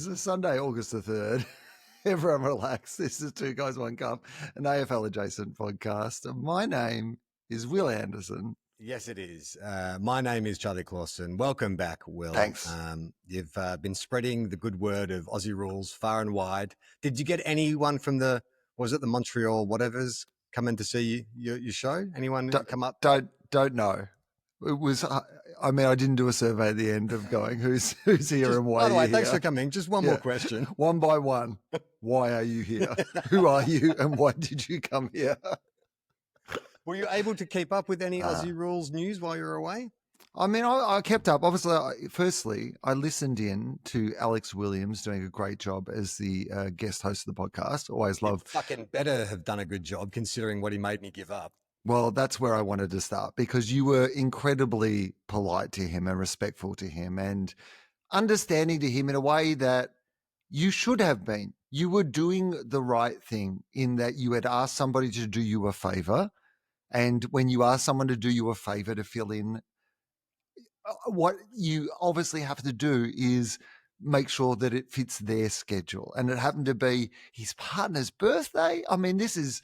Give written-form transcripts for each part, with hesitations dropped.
is Sunday, August the 3rd. Everyone relax. This is Two Guys, One Cup, an AFL adjacent podcast. My name is Will Anderson. Yes, it is. My name is Charlie Clausen. Welcome back, Will. Thanks. You've been spreading the good word of Aussie rules far and wide. Did you get anyone from the Montreal whatever's come in to see your show? Anyone come up? Don't know. It was. I mean, I didn't do a survey at the end of going who's here and why. By the way, you're thanks here. for coming. Just one more question. One by one. Why are you here? Who are you, and why did you come here? Were you able to keep up with any Aussie rules news while you were away? I mean, I kept up. Obviously, firstly, I listened in to Alex Williams doing a great job as the guest host of the podcast. Always love. Fucking better have done a good job considering what he made me give up. Well, that's where I wanted to start because you were incredibly polite to him and respectful to him and understanding to him in a way that you should have been. You were doing the right thing in that you had asked somebody to do you a favor. And when you ask someone to do you a favor to fill in, what you obviously have to do is make sure that it fits their schedule. And it happened to be his partner's birthday. I mean, this is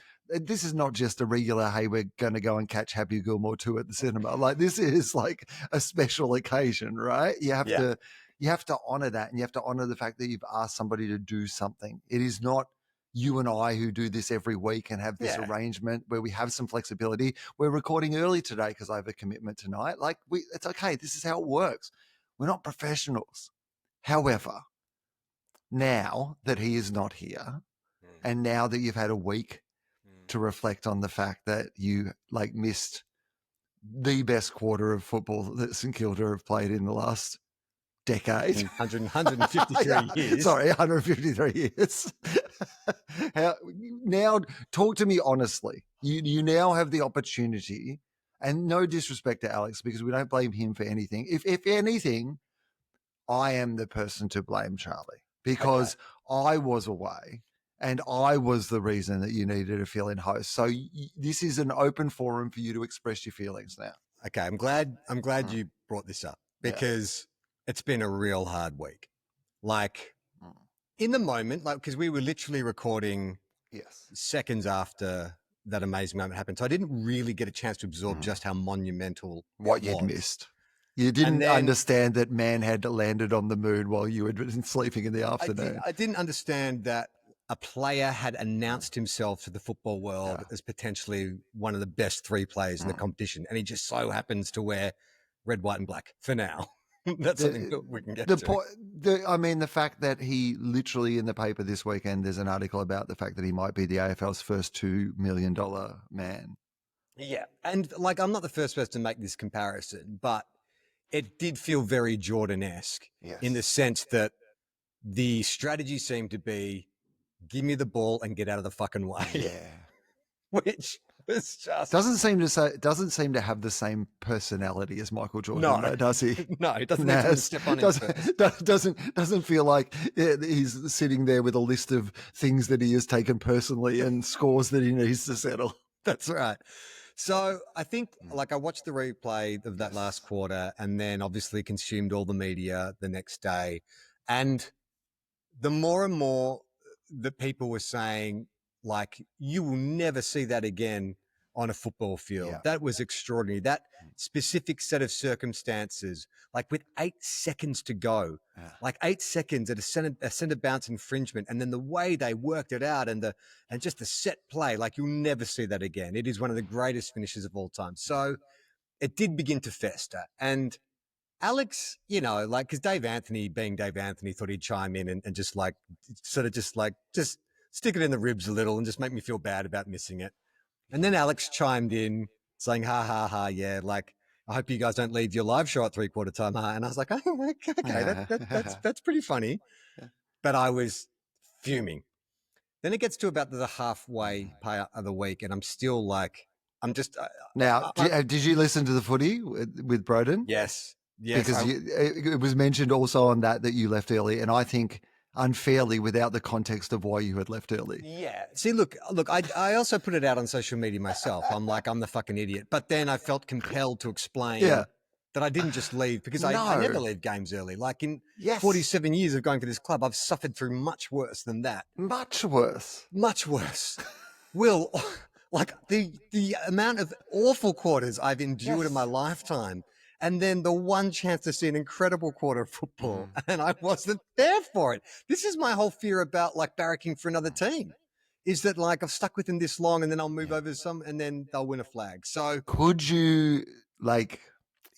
not just a regular, hey, we're going to go and catch Happy Gilmore 2 at the cinema. Like, this is like a special occasion, right? You have to honor that, and you have to honor the fact that you've asked somebody to do something. It is not you and I who do this every week and have this arrangement where we have some flexibility. We're recording early today because I have a commitment tonight. Like, it's okay. This is how it works. We're not professionals. However, now that he is not here, and now that you've had a week to reflect on the fact that you missed the best quarter of football that St Kilda have played in the last decade. 153 years. Sorry, 153 years. Now, talk to me honestly. You now have the opportunity, and no disrespect to Alex because we don't blame him for anything. If anything, I am the person to blame, Charlie, because I was away. And I was the reason that you needed a fill-in host. So this is an open forum for you to express your feelings now. Okay, I'm glad you brought this up because it's been a real hard week. Like in the moment, because we were literally recording seconds after that amazing moment happened. So I didn't really get a chance to absorb just how monumental what you'd missed. You didn't understand that man had landed on the moon while you had been sleeping in the afternoon. I didn't understand that a player had announced himself to the football world as potentially one of the best 3 players in the competition. And he just so happens to wear red, white, and black for now. That's something that we can get to. The fact that he literally in the paper this weekend, there's an article about the fact that he might be the AFL's first $2 million man. Yeah. And I'm not the first person to make this comparison, but it did feel very Jordan-esque in the sense that the strategy seemed to be, give me the ball and get out of the fucking way. Yeah. Which was just doesn't seem to have the same personality as Michael Jordan, though, does he? No, he doesn't have to step on him first. Doesn't feel like he's sitting there with a list of things that he has taken personally and scores that he needs to settle. That's right. So I think I watched the replay of that last quarter and then obviously consumed all the media the next day. And the more and more that people were saying, you will never see that again on a football field. Yeah. That was extraordinary. That specific set of circumstances, with 8 seconds to go, 8 seconds at a centre bounce infringement, and then the way they worked it out and just the set play, you'll never see that again. It is one of the greatest finishes of all time. So it did begin to fester. And Alex, because Dave Anthony, being Dave Anthony, thought he'd chime in and just just stick it in the ribs a little and just make me feel bad about missing it. And then Alex chimed in saying, ha, ha, ha, yeah, I hope you guys don't leave your live show at 3/4 time. And I was like, oh, okay, that's pretty funny. But I was fuming. Then it gets to about the halfway part of the week and I'm still did you listen to the footy with Broden? Yes. Because it was mentioned also on that you left early, and I think unfairly without the context of why you had left early. Yeah. See, look, I also put it out on social media myself. I'm the fucking idiot. But then I felt compelled to explain that I didn't just leave because I never No. leave games early. Like in Yes. 47 years of going for this club, I've suffered through much worse than that. Much worse. Much worse. Will, like the amount of awful quarters I've endured in my lifetime, and then the one chance to see an incredible quarter of football, and I wasn't there for it. This is my whole fear about like barracking for another team, is that like I've stuck with them this long, and then I'll move over to some, and then they'll win a flag. So Could you, like,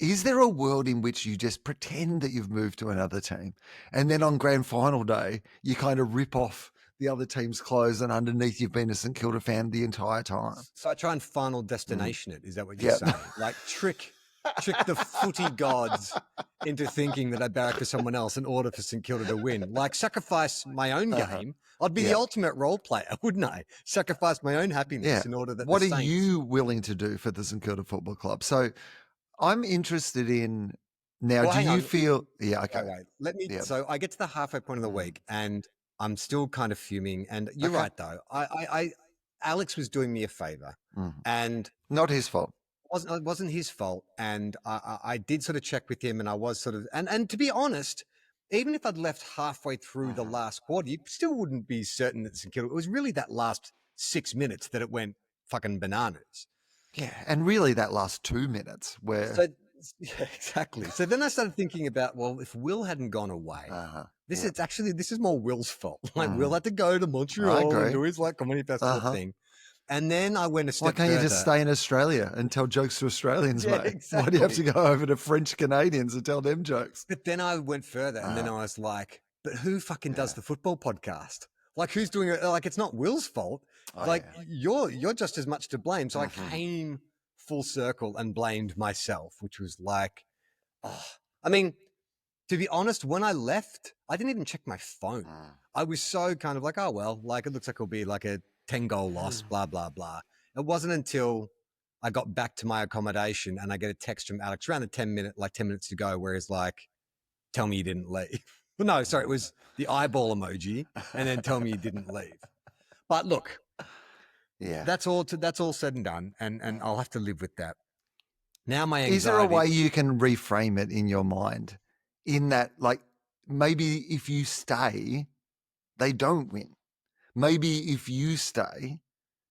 is there a world in which you just pretend that you've moved to another team and then on grand final day, you kind of rip off the other team's clothes and underneath you've been a St Kilda fan the entire time? So I try and final destination it. Is that what you're Yeah. saying? Like trick the footy gods into thinking that I barrack for someone else in order for St Kilda to win. Like sacrifice my own game. I'd be the ultimate role player, wouldn't I? Sacrifice my own happiness in order that What the are Saints... you willing to do for the St Kilda Football Club? So I'm interested in now. Well, Do hang you on. feel? Yeah. Okay. Wait. Let me. Yeah. So I get to the halfway point of the week, and I'm still kind of fuming. And you're right, though. Alex was doing me a favor, and not his fault. It wasn't his fault. And I did sort of check with him, and I was sort of, and to be honest, even if I'd left halfway through the last quarter, you still wouldn't be certain that St Kilda. It was really that last 6 minutes that it went fucking bananas. Yeah, and really that last 2 minutes where. So, yeah, exactly. So then I started thinking about, well, if Will hadn't gone away, this is more Will's fault. Like Will had to go to Montreal and do his like comedy festival thing. And then I went a step further. Why can't you just stay in Australia and tell jokes to Australians, mate? Exactly. Why do you have to go over to French Canadians and tell them jokes? But then I went further and then I was like, but who fucking does the football podcast? Like who's doing it? Like it's not Will's fault. You're just as much to blame. So I came full circle and blamed myself, which was like, I mean, to be honest, when I left, I didn't even check my phone. I was so kind of like, oh, well, like it looks like it'll be like a 10-goal loss, blah, blah, blah. It wasn't until I got back to my accommodation and I get a text from Alex around the 10 minutes to go, where he's like, tell me you didn't leave. But no, sorry, it was the eyeball emoji and then tell me you didn't leave. But look, that's all said and done. And I'll have to live with that. Now my anxiety. Is there a way you can reframe it in your mind in that, like, maybe if you stay, they don't win? Maybe if you stay,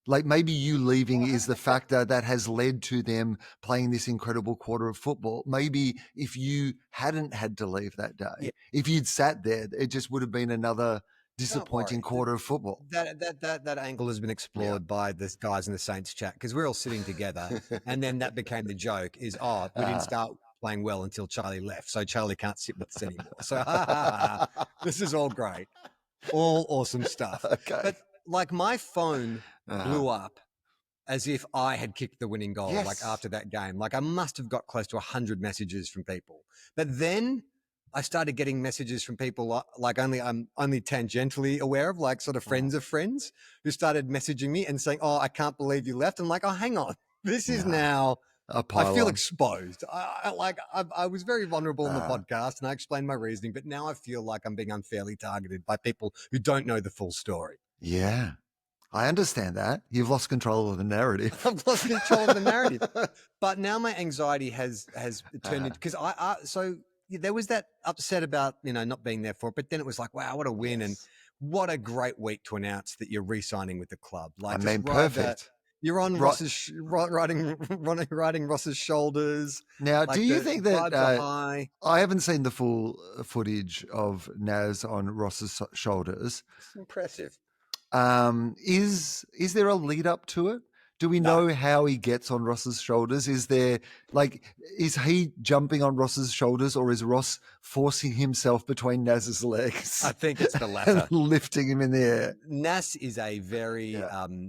like maybe you leaving is the factor that has led to them playing this incredible quarter of football. Maybe if you hadn't had to leave that day, if you'd sat there, it just would have been another disappointing quarter of football. That angle has been explored by the guys in the Saints chat, because we're all sitting together and then that became the joke is, we didn't start playing well until Charlie left, so Charlie can't sit with us anymore. So this is all great. All awesome stuff. Okay. But like my phone blew up as if I had kicked the winning goal, like after that game. Like I must have got close to 100 messages from people. But then I started getting messages from people like I'm only tangentially aware of, like sort of friends of friends, who started messaging me and saying, oh, I can't believe you left. I'm like, oh, hang on. This is now... I feel exposed. I was very vulnerable in the podcast and I explained my reasoning, but now I feel like I'm being unfairly targeted by people who don't know the full story. Yeah, I understand that. You've lost control of the narrative. I've lost control of the narrative. But now my anxiety has turned into, because so there was that upset about, not being there for it, but then it was like, wow, what a win. And what a great week to announce that you're re-signing with the club. Like, I mean, perfect. You're on Ross's riding Ross's shoulders. Now, do you think that I haven't seen the full footage of Naz on Ross's shoulders? It's impressive. Is there a lead up to it? Do we know how he gets on Ross's shoulders? Is he jumping on Ross's shoulders, or is Ross forcing himself between Naz's legs? I think it's the latter. And lifting him in the air. Nas is a very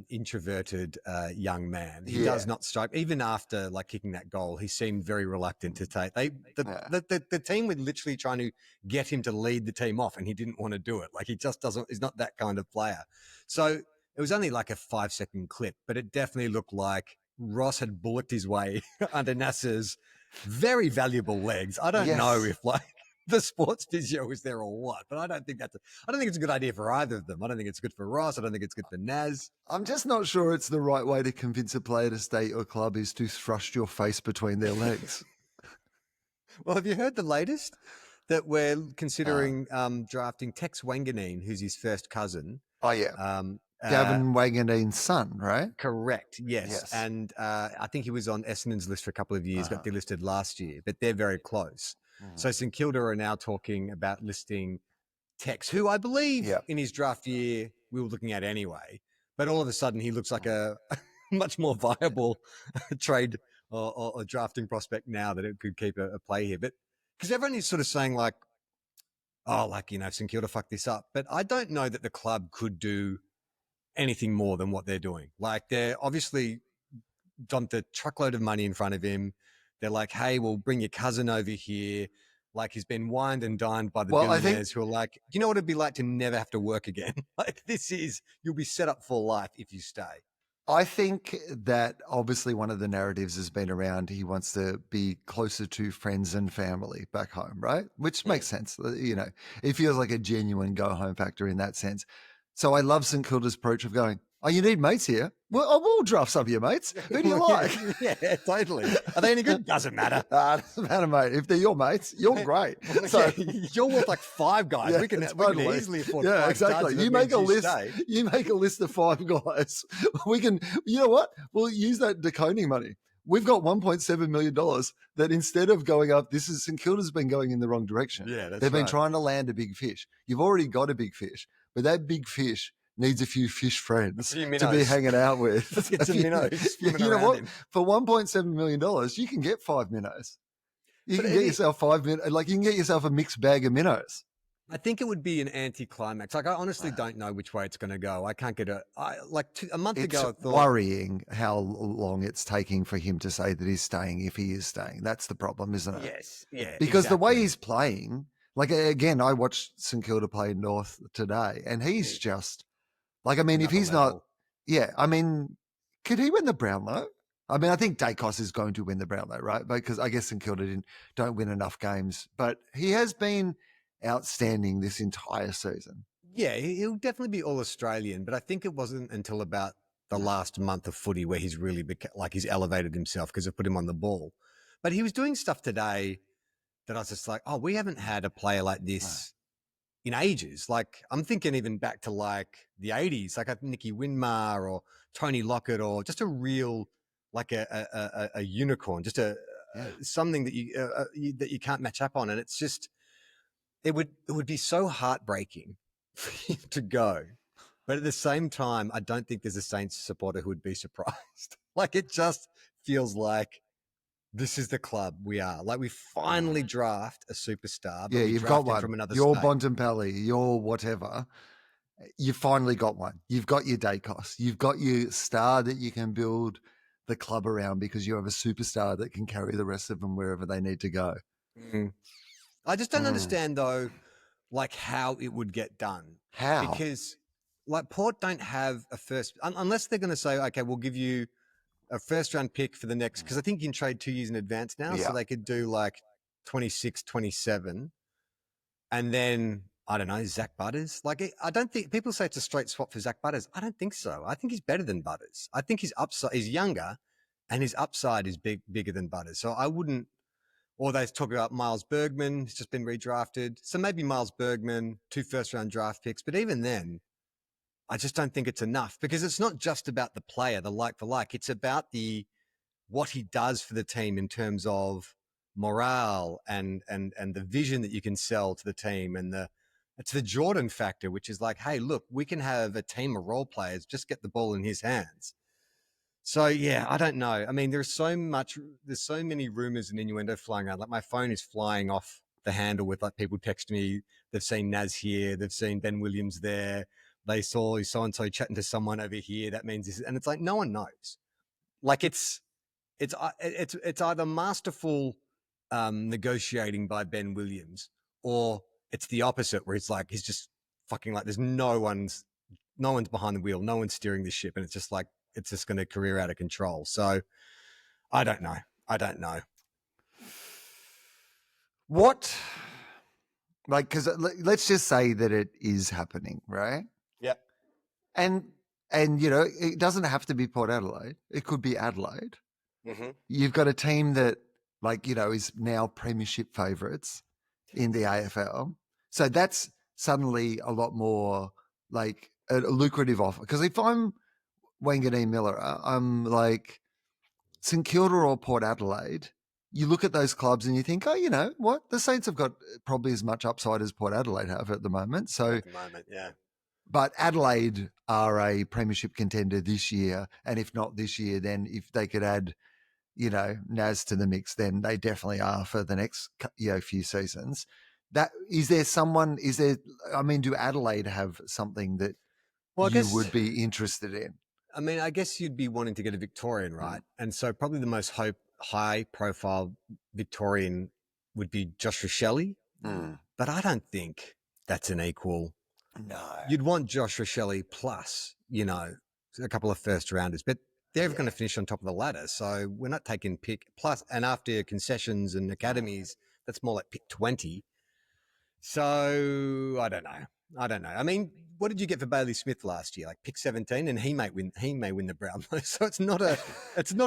introverted young man. He does not strike. Even after like kicking that goal, he seemed very reluctant to take. The team were literally trying to get him to lead the team off, and he didn't want to do it. Like he just doesn't. He's not that kind of player. So it was only like a 5-second clip, but it definitely looked like Ross had bullocked his way under Nasser's very valuable legs. I don't know if like the sports physio was there or what, but I don't think it's a good idea for either of them. I don't think it's good for Ross. I don't think it's good for Naz. I'm just not sure it's the right way to convince a player to stay at your club is to thrust your face between their legs. Well, have you heard the latest that we're considering drafting Tex Wanganeen, who's his first cousin? Oh, yeah. Um, Gavin Wanganeen's son, right? Correct. Yes. Yes. And I think he was on Essendon's list for a couple of years, got delisted last year, but they're very close. So St Kilda are now talking about listing Tex, who I believe in his draft year we were looking at anyway. But all of a sudden he looks like a much more viable trade or drafting prospect now that it could keep a play here. But because everyone is sort of saying like, oh, like, you know, St Kilda fucked this up. But I don't know that the club could do anything more than what they're doing. Like, they're obviously dumped a truckload of money in front of him. They're like, hey, we'll bring your cousin over here. Like, he's been wined and dined by the billionaires who are like, you know what it'd be like to never have to work again? Like, you'll be set up for life if you stay. I think that obviously one of the narratives has been around he wants to be closer to friends and family back home, right? Which makes sense. You know, it feels like a genuine go home factor in that sense. So I love St Kilda's approach of going, oh, you need mates here? Well, I will draft some of your mates. Who do you like? Yeah, totally. Are they any good? Doesn't matter. Doesn't matter, mate. If they're your mates, you're great. So you're worth like 5 guys. Yeah, we can easily afford 5 exactly. You make a list. You make a list of 5 guys. We can. You know what? We'll use that deconing money. We've got $1.7 million that instead of going up, St Kilda's been going in the wrong direction. Yeah, that's They've been trying to land a big fish. You've already got a big fish, but that big fish needs a few fish friends to be hanging out with. It's a minnows. You know what? For $1.7 million, you can get 5 minnows. You can get yourself 5 minnows. Like, you can get yourself a mixed bag of minnows. I think it would be an anticlimax. Like, I honestly don't know which way it's going to go. I can't get a month ago. I thought, worrying how long it's taking for him to say that he's staying if he is staying. That's the problem, isn't it? Yes, yeah. Because the way he's playing, like, again, I watched St Kilda play North today, and he's just like, I mean, if he's not, I mean, could he win the Brownlow? I mean, I think Dacos is going to win the Brownlow, right? Because I guess St Kilda don't win enough games, but he has been outstanding this entire season. Yeah, he'll definitely be All-Australian, but I think it wasn't until about the last month of footy where he's really he's elevated himself because they've put him on the ball. But he was doing stuff today that I was just like, oh, we haven't had a player like this in ages. Like, I'm thinking even back to like the 80s, like Nicky Winmar or Tony Lockett, or just a real, like a unicorn, just something that you can't match up on. And it's just, it would be so heartbreaking for him to go. But at the same time, I don't think there's a Saints supporter who would be surprised. Like, it just feels like this is the club we are. Like, we finally draft a superstar. But you've got one from another Your state. Bontempelli, your whatever. You finally got one. You've got your Dacos. You've got your star that you can build the club around because you have a superstar that can carry the rest of them wherever they need to go. I just don't understand, though, like, how it would get done. How? Because, like, Port don't have a first, unless they're going to say, okay, we'll give you a first-round pick for the next, because I think you can trade 2 years in advance now, so they could do, like, 26, 27, and then, I don't know, Zach Butters. Like, I don't think, people say it's a straight swap for Zach Butters. I don't think so. I think he's better than Butters. I think his upside, he's younger, and his upside is bigger than Butters. So I wouldn't, or they talk about Miles Bergman, who's just been redrafted. So maybe Miles Bergman, 2 first-round draft picks. But even then, I just don't think it's enough, because it's not just about the player, the like for like. It's about what he does for the team in terms of morale and the vision that you can sell to the team, and it's the Jordan factor, which is like, hey, look, we can have a team of role players, just get the ball in his hands. So, yeah, I don't know. I mean, there's so many rumors and innuendo flying around. Like, my phone is flying off the handle with, like, people text me. They've seen Naz here. They've seen Ben Williams there. They saw so-and-so chatting to someone over here. That means this. And it's like, no one knows. Like, it's either masterful negotiating by Ben Williams, or it's the opposite, where it's like, he's just fucking like, there's no one's behind the wheel. No one's steering the ship. And it's just like, it's just going to career out of control. So I don't know. What, like, because let's just say that it is happening, right? Yep. And you know, it doesn't have to be Port Adelaide. It could be Adelaide. Mm-hmm. You've got a team that, like, is now premiership favourites in the AFL. So that's suddenly a lot more like a lucrative offer. Because if I'm Wanganeen Miller, I'm like St Kilda or Port Adelaide. You look at those clubs and you think, oh, you know what? The Saints have got probably as much upside as Port Adelaide have at the moment. So, At the moment, yeah. but Adelaide are a premiership contender this year. And if not this year, then if they could add, Nas to the mix, then they definitely are for the next, few seasons. Do Adelaide have something that Well, I you guess would be interested in? I mean, I guess you'd be wanting to get a Victorian, right? And so probably the most high-profile Victorian would be Joshua Shelley. But I don't think that's an equal. No. You'd want Joshua Shelley plus, a couple of first rounders, but they're going to finish on top of the ladder. So we're not taking pick plus. And after concessions and academies, that's more like pick 20. So I don't know. I mean, what did you get for Bailey Smith last year? Like pick 17, and he may win the Brownlow. So it's not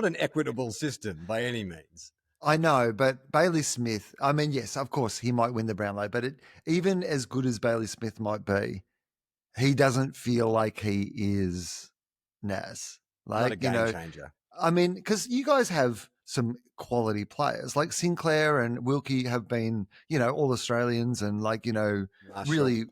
an equitable system by any means. I know, but Bailey Smith, I mean, yes, of course he might win the Brownlow, but even as good as Bailey Smith might be, he doesn't feel like he is Nas. Like, Not a game changer. I mean, because you guys have some quality players like Sinclair and Wilkie have been, all Australians and Marshall. really,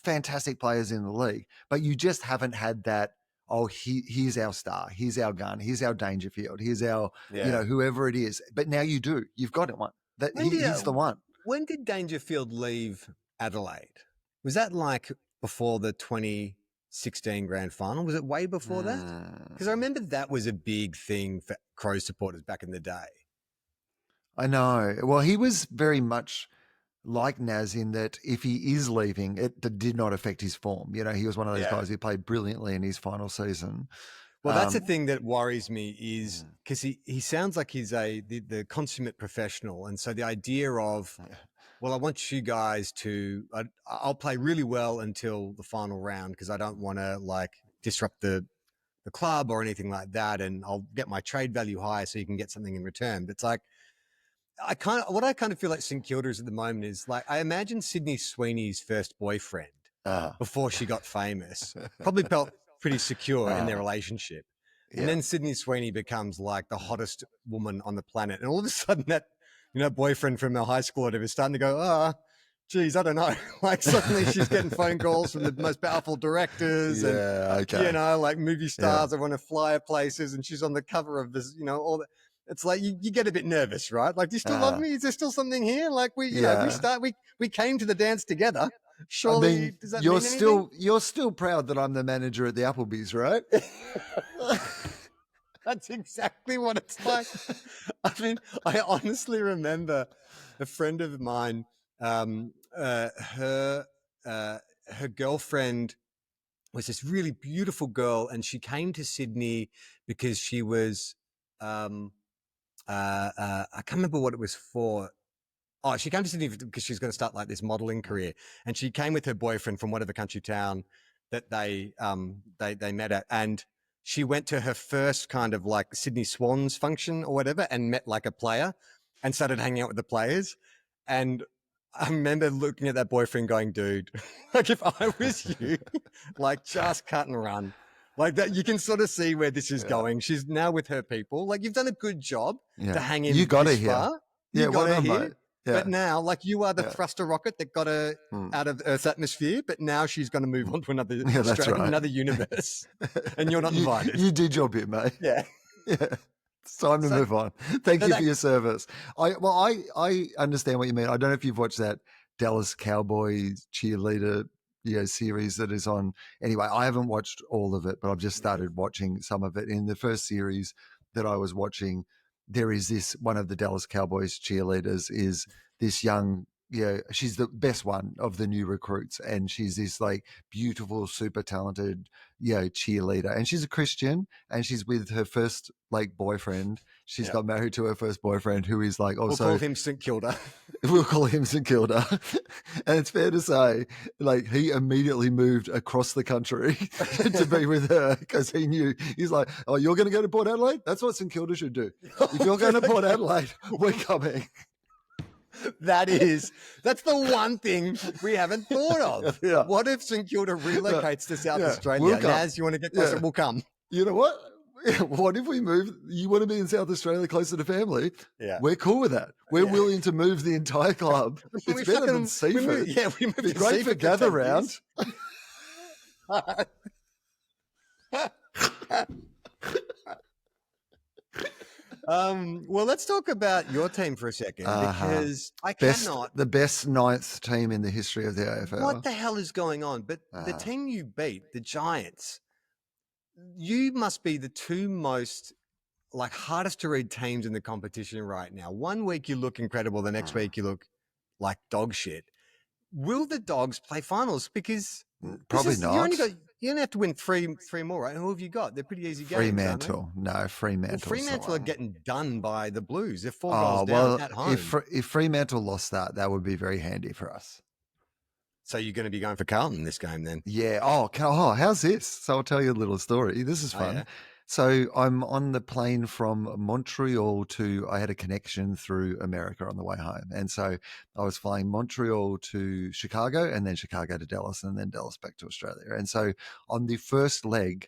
fantastic players in the league, but you just haven't had that. Oh, here's our star. Here's our gun. Here's our Dangerfield. Here's our, whoever it is. But now you do. You've got one. He's the one. When did Dangerfield leave Adelaide? Was that like before the 2016 grand final? Was it way before that? Because I remember that was a big thing for Crows supporters back in the day. I know. Well, he was very much like Nas in that if he is leaving, it did not affect his form. He was one of those guys who played brilliantly in his final season. Well, that's the thing that worries me is because he sounds like he's the consummate professional. And so the idea of, well, I want you guys to, I'll play really well until the final round because I don't want to disrupt the club or anything like that. And I'll get my trade value high so you can get something in return. But it's like, what I kind of feel like St Kilda is at the moment is I imagine Sydney Sweeney's first boyfriend before she got famous probably felt pretty secure in their relationship. And then Sydney Sweeney becomes like the hottest woman on the planet. And all of a sudden that, boyfriend from our high school or whatever is starting to go, geez, I don't know. Suddenly she's getting phone calls from the most powerful directors and, movie stars that want to fly her places. And she's on the cover of this, all that. It's like you get a bit nervous, right? Like, do you still love me? Is there still something here? Like we came to the dance together. Surely, does that mean anything? You're still proud that I'm the manager at the Applebee's, right? That's exactly what it's like. I mean, I honestly remember a friend of mine, her girlfriend was this really beautiful girl, and she came to Sydney because she was. I can't remember what it was for. Oh, she came to Sydney because she was going to start this modeling career, and she came with her boyfriend from whatever country town that they met at, and she went to her first kind of Sydney Swans function or whatever, and met a player, and started hanging out with the players, and I remember looking at that boyfriend going, dude, if I was you, just cut and run. Like that, you can sort of see where this is going. She's now with her people. You've done a good job to hang in. You got her far. here. You got her here. Yeah. But now, you are the thruster rocket that got her out of Earth's atmosphere. But now she's going to move on to another another universe, and you're not invited. You did your bit, mate. Yeah. It's time to move on. Thank you for your service. I understand what you mean. I don't know if you've watched that Dallas Cowboys cheerleader series that is on. Anyway, I haven't watched all of it, but I've just started watching some of it. In the first series that I was watching, there is one of the Dallas Cowboys cheerleaders is this young, she's the best one of the new recruits, and she's this beautiful, super talented, cheerleader, and she's a Christian, and she's with her first boyfriend. She's got married to her first boyfriend, who is also. We'll call him St Kilda. We'll call him St Kilda. And it's fair to say, like, he immediately moved across the country to be with her because he knew. He's like, oh, you're going to go to Port Adelaide? That's what St Kilda should do. If you're going to Port Adelaide, we're coming. That's the one thing we haven't thought of. Yeah. What if St Kilda relocates to South Yeah. Australia? We'll come. Naz, you want to get closer? Yeah. We'll come. You know what? What if we move? You want to be in South Australia closer to family? Yeah. We're cool with that. We're willing to move the entire club. It's better than seafood. We moved Be to great for seafood gather 10 round. Well, let's talk about your team for a second because I cannot. The best ninth team in the history of the AFL. What the hell is going on? But the team you beat, the Giants, you must be the two most hardest to read teams in the competition right now. One week you look incredible, the next week you look like dog shit. Will the Dogs play finals? Because probably not. You only have to win three more, right? Who have you got? They're pretty easy games. Fremantle. No, Fremantle. Well, Fremantle are getting done by the Blues. They're 4 goals down at home. If Fremantle lost that would be very handy for us. So you're going to be going for Carlton this game then? Yeah. Oh, how's this? So I'll tell you a little story. This is fun. Yeah. So I'm on the plane from Montreal I had a connection through America on the way home. And so I was flying Montreal to Chicago and then Chicago to Dallas and then Dallas back to Australia. And so on the first leg,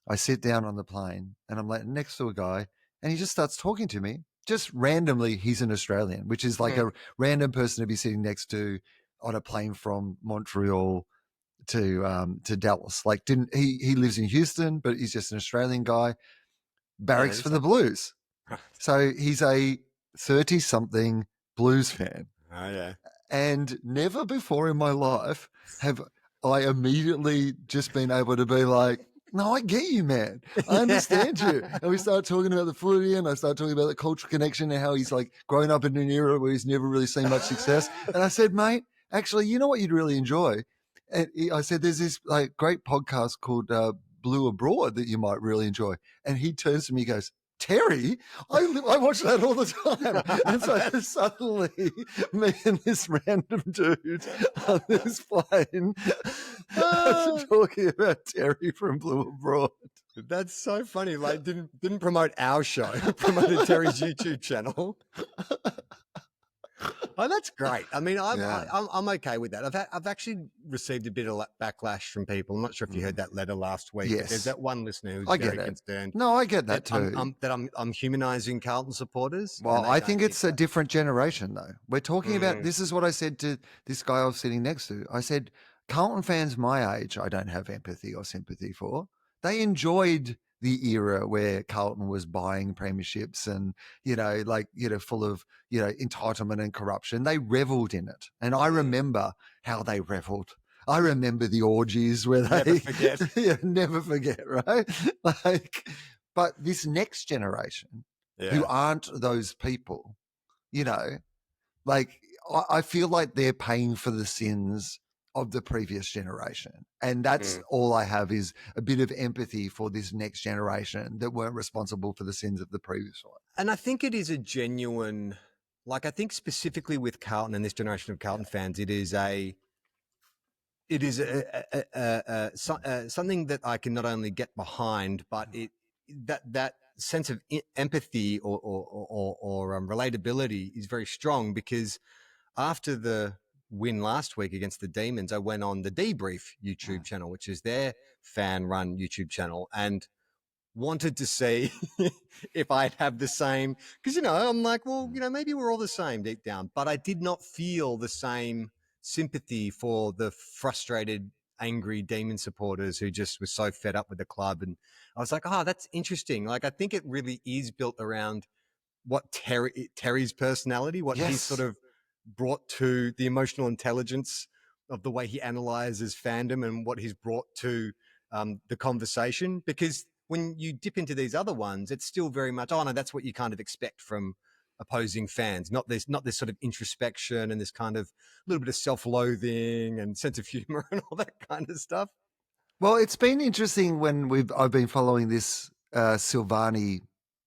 I sit down on the plane and I'm next to a guy and he just starts talking to me. Just randomly, he's an Australian, which is like a random person to be sitting next to on a plane from Montreal to Dallas. He lives in Houston, but he's just an Australian guy, barracks for the Blues. So he's a 30-something Blues fan. Oh, yeah. And never before in my life have I immediately just been able to be like, no, I get you, man. I understand you. And we start talking about the footy and I start talking about the cultural connection and how he's grown up in an era where he's never really seen much success. And I said, mate, actually, you know what you'd really enjoy? And I said, there's this great podcast called Blue Abroad that you might really enjoy. And he turns to me and goes, Terry, I watch that all the time. And so suddenly me and this random dude on this plane are talking about Terry from Blue Abroad. That's so funny. Didn't promote our show, promoted Terry's YouTube channel. Oh, that's great. I mean, I'm okay with that. I've actually received a bit of backlash from people. I'm not sure if you heard that letter last week. Yes. But there's that one listener who's very concerned. No, I get that too. That I'm humanising Carlton supporters. Well, I think it's a different generation, though. We're talking about, this is what I said to this guy I was sitting next to. I said, Carlton fans my age, I don't have empathy or sympathy for. They enjoyed the era where Carlton was buying premierships and, full of, entitlement and corruption. They reveled in it. And I remember how they reveled. I remember the orgies where they never forget, right? But this next generation who aren't those people, I feel like they're paying for the sins of the previous generation. And that's all I have is a bit of empathy for this next generation that weren't responsible for the sins of the previous one. And I think it is a genuine, I think specifically with Carlton and this generation of Carlton fans, it is something that I can not only get behind, but that sense of empathy or relatability is very strong, because after the win last week against the Demons, I went on the Debrief YouTube channel, which is their fan-run YouTube channel, and wanted to see if I'd have the same, because, I'm like, well, maybe we're all the same deep down, but I did not feel the same sympathy for the frustrated, angry Demon supporters who just were so fed up with the club. And I was like, oh, that's interesting. I think it really is built around what Terry's personality, what he's sort of brought to the emotional intelligence of the way he analyzes fandom and what he's brought to the conversation. Because when you dip into these other ones, it's still very much, oh no, that's what you kind of expect from opposing fans. Not this sort of introspection and this kind of little bit of self-loathing and sense of humor and all that kind of stuff. Well, it's been interesting when I've been following this Silvani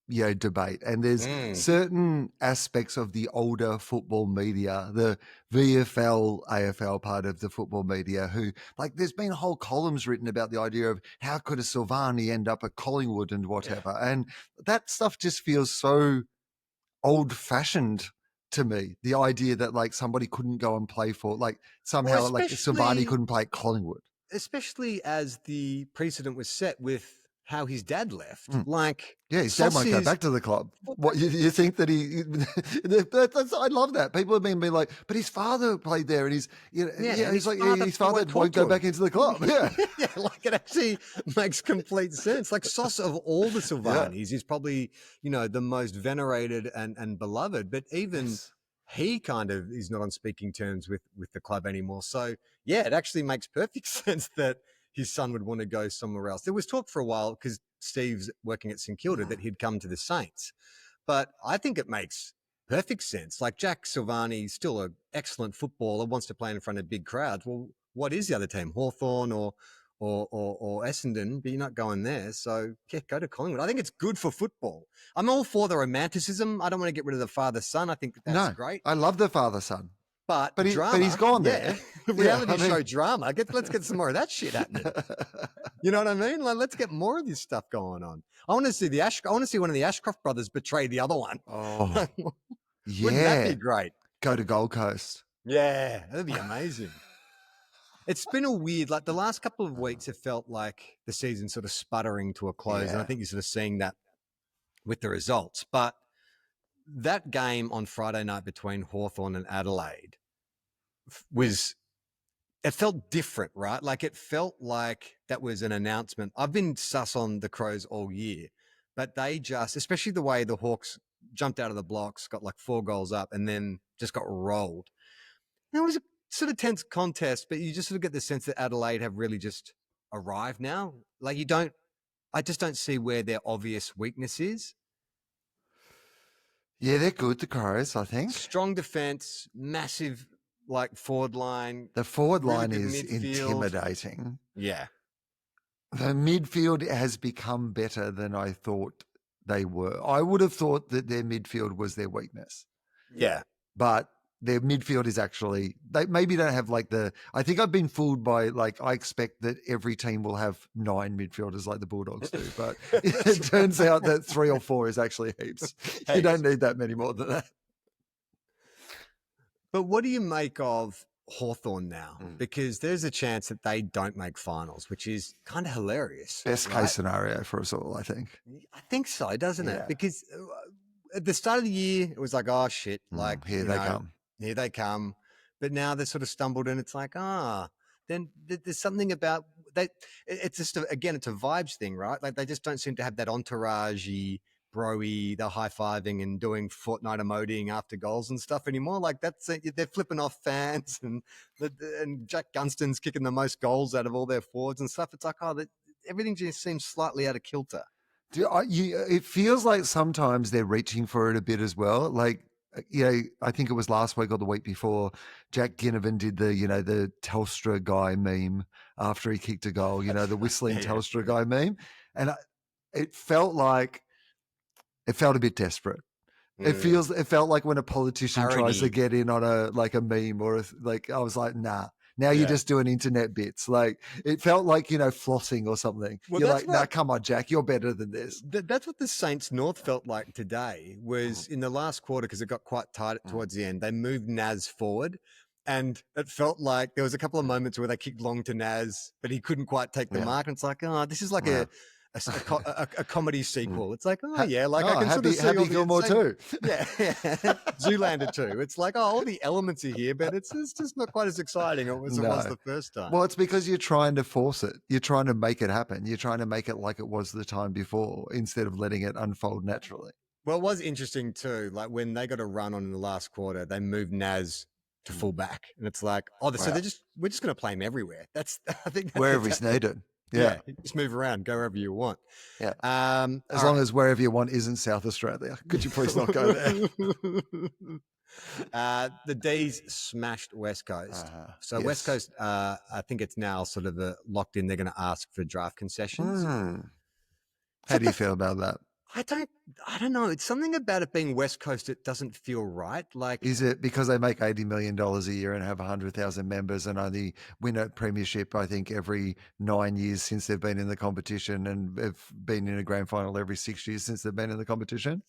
debate. And there's Mm. certain aspects of the older football media, the VFL, AFL part of the football media, who like there's been whole columns written about the idea of how could a Silvani end up at Collingwood and whatever. And that stuff just feels so old fashioned to me. The idea that like somebody couldn't go and play for like somehow like Silvani couldn't play at Collingwood. Especially as the precedent was set with how his dad left. Like, yeah, his dad might go back to the club. What you think that he? I love that. People have been like, but his father played there, and he's he's like his father won't go back into the club. Yeah, yeah, like it actually makes complete sense. Like Sauce of all the Silvanis is probably the most venerated and beloved, but even. He kind of is not on speaking terms with the club anymore. So, yeah, it actually makes perfect sense that his son would want to go somewhere else. There was talk for a while, because Steve's working at St Kilda, that he'd come to the Saints. But I think it makes perfect sense. Like Jack Silvani, still an excellent footballer, wants to play in front of big crowds. Well, what is the other team? Hawthorn or Essendon, but you're not going there. So, yeah, go to Collingwood. I think it's good for football. I'm all for the romanticism. I don't want to get rid of the father-son. I think that's great. I love the father-son. But drama, he's gone there. Reality show drama. Let's get some more of that shit happening. You know what I mean? Like, let's get more of this stuff going on. I want to see one of the Ashcroft brothers betray the other one. Oh, yeah. Wouldn't that be great? Go to Gold Coast. Yeah, that'd be amazing. It's been a weird, like the last couple of weeks, it felt like the season's sort of sputtering to a close. And I think you're sort of seeing that with the results. But that game on Friday night between Hawthorn and Adelaide it felt different, right? Like it felt like that was an announcement. I've been sus on the Crows all year, but they just, especially the way the Hawks jumped out of the blocks, got like 4 goals up and then just got rolled. It was a sort of tense contest, but you just sort of get the sense that Adelaide have really just arrived now. Like I just don't see where their obvious weakness is. Yeah, they're good, the Crows, I think. Strong defense, massive like forward line. The forward line is intimidating. Yeah. The midfield has become better than I thought they were. I would have thought that their midfield was their weakness. Yeah. But their midfield is actually, they maybe don't have like I think I've been fooled by like, I expect that every team will have 9 midfielders like the Bulldogs do, but it turns out that 3 or 4 is actually heaps. You don't need that many more than that. But what do you make of Hawthorn now? Because there's a chance that they don't make finals, which is kind of hilarious. Best case scenario for us all, I think. I think so, doesn't it? Because at the start of the year, it was like, oh, shit. Like, here they come. Here they come. But now they sort of stumbled and it's like, then there's something about that. It's just, again, it's a vibes thing, right? Like they just don't seem to have that entourage-y, bro-y, they're high-fiving and doing Fortnite emoting after goals and stuff anymore. Like they're flipping off fans and Jack Gunston's kicking the most goals out of all their forwards and stuff. It's like, everything just seems slightly out of kilter. It feels like sometimes they're reaching for it a bit as well. Like, I think it was last week or the week before, Jack Ginnivan did the Telstra guy meme after he kicked a goal, the whistling Telstra guy meme. And it felt a bit desperate. It felt like when a politician tries to get in on a meme or I was like, nah. Now you're just doing internet bits. Like it felt like, flossing or something. Well, you're like, nah, come on, Jack, you're better than this. That's what the Saints North felt like today was in the last quarter, because it got quite tight towards the end. They moved Naz forward and it felt like there was a couple of moments where they kicked long to Naz, but he couldn't quite take the mark. And it's like, this is like a comedy sequel. It's like, I can sort of see Happy Gilmore too. Yeah. Zoolander too. It's like, all the elements are here, but it's just not quite as exciting as it was the first time. Well, it's because you're trying to force it. You're trying to make it happen. You're trying to make it like it was the time before instead of letting it unfold naturally. Well, it was interesting too. Like when they got a run on in the last quarter, they moved Naz to full back, and it's like, so we're just going to play him everywhere. I think wherever he's needed. Yeah, just move around, go wherever you want. Yeah, as long as wherever you want isn't South Australia. Could you please not go there? The D's smashed West Coast. So yes. West Coast, I think it's now sort of locked in. They're going to ask for draft concessions. How do you feel about that? I don't know. It's something about it being West Coast that doesn't feel right. Like, Is it because they make $80 million a year and have 100,000 members and only win a premiership, I think, every 9 years since they've been in the competition, and have been in a grand final every 6 years since they've been in the competition?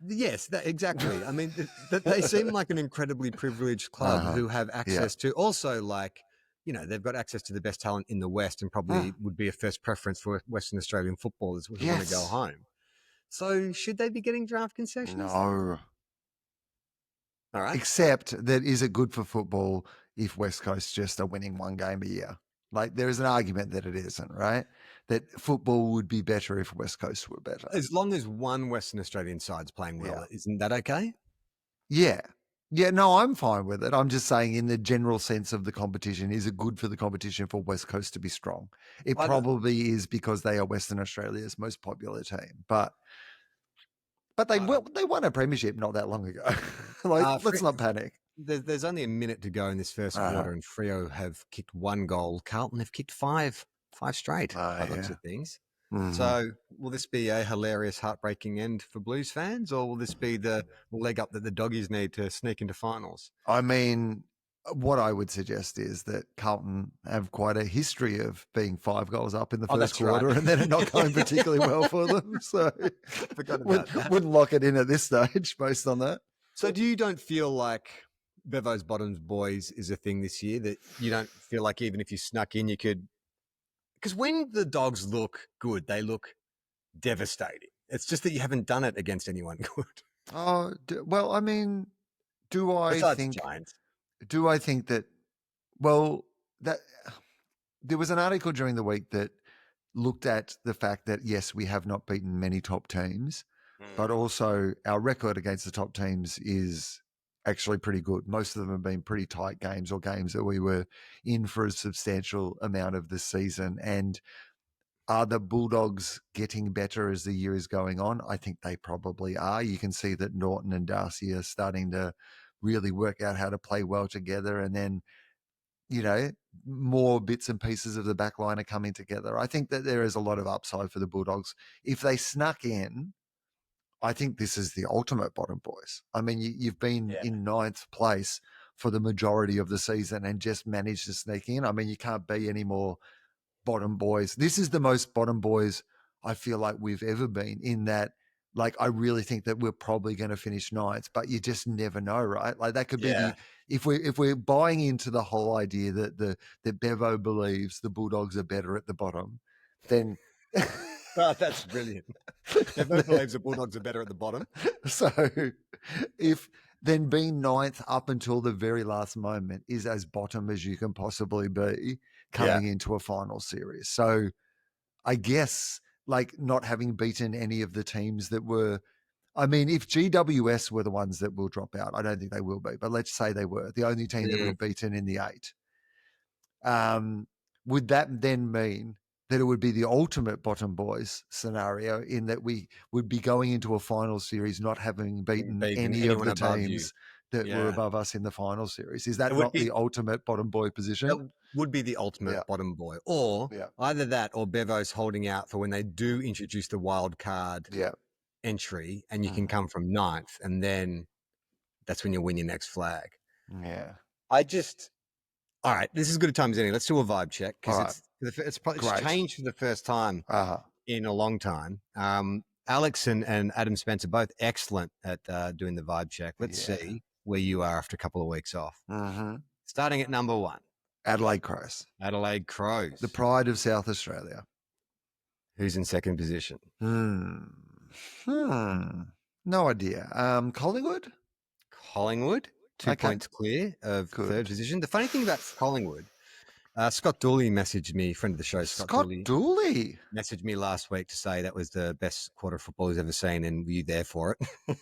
yes, exactly. I mean, they seem like an incredibly privileged club Uh-huh. who have Yeah. access to also like, they've got access to the best talent in the West and Mm. probably would be a first preference for Western Australian footballers who want to go Yes. home. So should they be getting draft concessions? No. All right. Except that, is it good for football if West Coast just are winning one game a year? Like, there is an argument that it isn't, right? That football would be better if West Coast were better. As long as one Western Australian side's playing well, Yeah. isn't that okay? Yeah. Yeah, no, I'm fine with it. I'm just saying, in the general sense of the competition, is it good for the competition for West Coast to be strong? It I don't, probably is, because they are Western Australia's most popular team. But I don't. they won a premiership not that long ago. Like, let's not panic. There's only a minute to go in this first Uh-huh. quarter, and Freo have kicked one goal. Carlton have kicked five straight by the looks Yeah. of things. Mhm. So will this be a hilarious, heartbreaking end for Blues fans, or will this be the leg up that the doggies need to sneak into finals? I mean, what I would suggest is that Carlton have quite a history of being 5 goals up in the Oh, first that's right. quarter and then it not going particularly well for them. So Forgot about that. wouldn't lock it in at this stage based on that. So you don't feel like Bevo's Bottoms Boys is a thing this year, that you don't feel like even if you snuck in, you could? Because when the Dogs look good, they look devastating. It's just that you haven't done it against anyone good. Oh, well, I mean, do I Besides the think Giants. that, well, that there was an article during the week that looked at the fact that, yes, we have not beaten many top teams, but also our record against the top teams is actually pretty good. Most of them have been pretty tight games, or games that we were in for a substantial amount of this season. And are the Bulldogs getting better as the year is going on? I think they probably are. You can see that Norton and Darcy are starting to really work out how to play well together. And then, more bits and pieces of the back line are coming together. I think that there is a lot of upside for the Bulldogs. If they snuck in, I think this is the ultimate bottom boys. I mean, you've been in 9th place for the majority of the season and just managed to sneak in. I mean, you can't be any more bottom boys. This is the most bottom boys I feel like we've ever been, in that, like, I really think that we're probably going to finish 9th, but you just never know, right? Like, that could be if we're buying into the whole idea that Bevo believes the Bulldogs are better at the bottom, then Oh, that's brilliant. Bevo believes the Bulldogs are better at the bottom. So if then being 9th up until the very last moment is as bottom as you can possibly be coming into a final series. So I guess, like, not having beaten any of the teams that were, I mean, if GWS were the ones that will drop out, I don't think they will be, but let's say they were the only team that we've beaten in the 8. Would that then mean that it would be the ultimate bottom boys scenario, in that we would be going into a final series not having beaten any of the teams that were above us in the final series? Is that not the ultimate bottom boy position? That would be the ultimate bottom boy. Or either that, or Bevo's holding out for when they do introduce the wild card entry, and you can come from 9th, and then that's when you win your next flag. Yeah. All right, this is as good a time as any. Let's do a vibe check, because it's changed for the first time in a long time. Alex and Adam Spencer, both excellent at doing the vibe check. Let's see where you are after a couple of weeks off. Starting at number 1. Adelaide Crows. Adelaide Crows. The pride of South Australia. Who's in second position? No idea. Collingwood? Collingwood. 2 points clear of third position. The funny thing about Collingwood, Scott Dooley messaged me, friend of the show, Scott Dooley messaged me last week to say that was the best quarter of football he's ever seen, and were you there for it?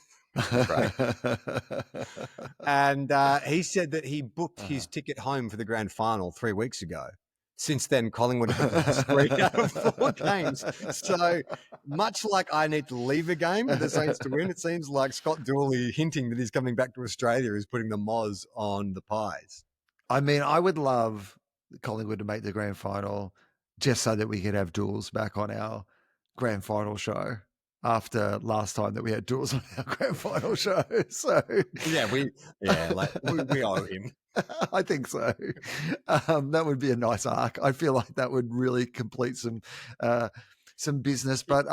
Right. And he said that he booked his ticket home for the grand final 3 weeks ago. Since then, Collingwood have lost 3 out of 4 games. So much like I need to leave a game for the Saints to win, it seems like Scott Dooley hinting that he's coming back to Australia is putting the moz on the pies. I mean, I would love Collingwood to make the grand final just so that we could have Duels back on our grand final show. after last time that we had duels on our grand final show. So Yeah, we owe him. I think so. That would be a nice arc. I feel like that would really complete some business. But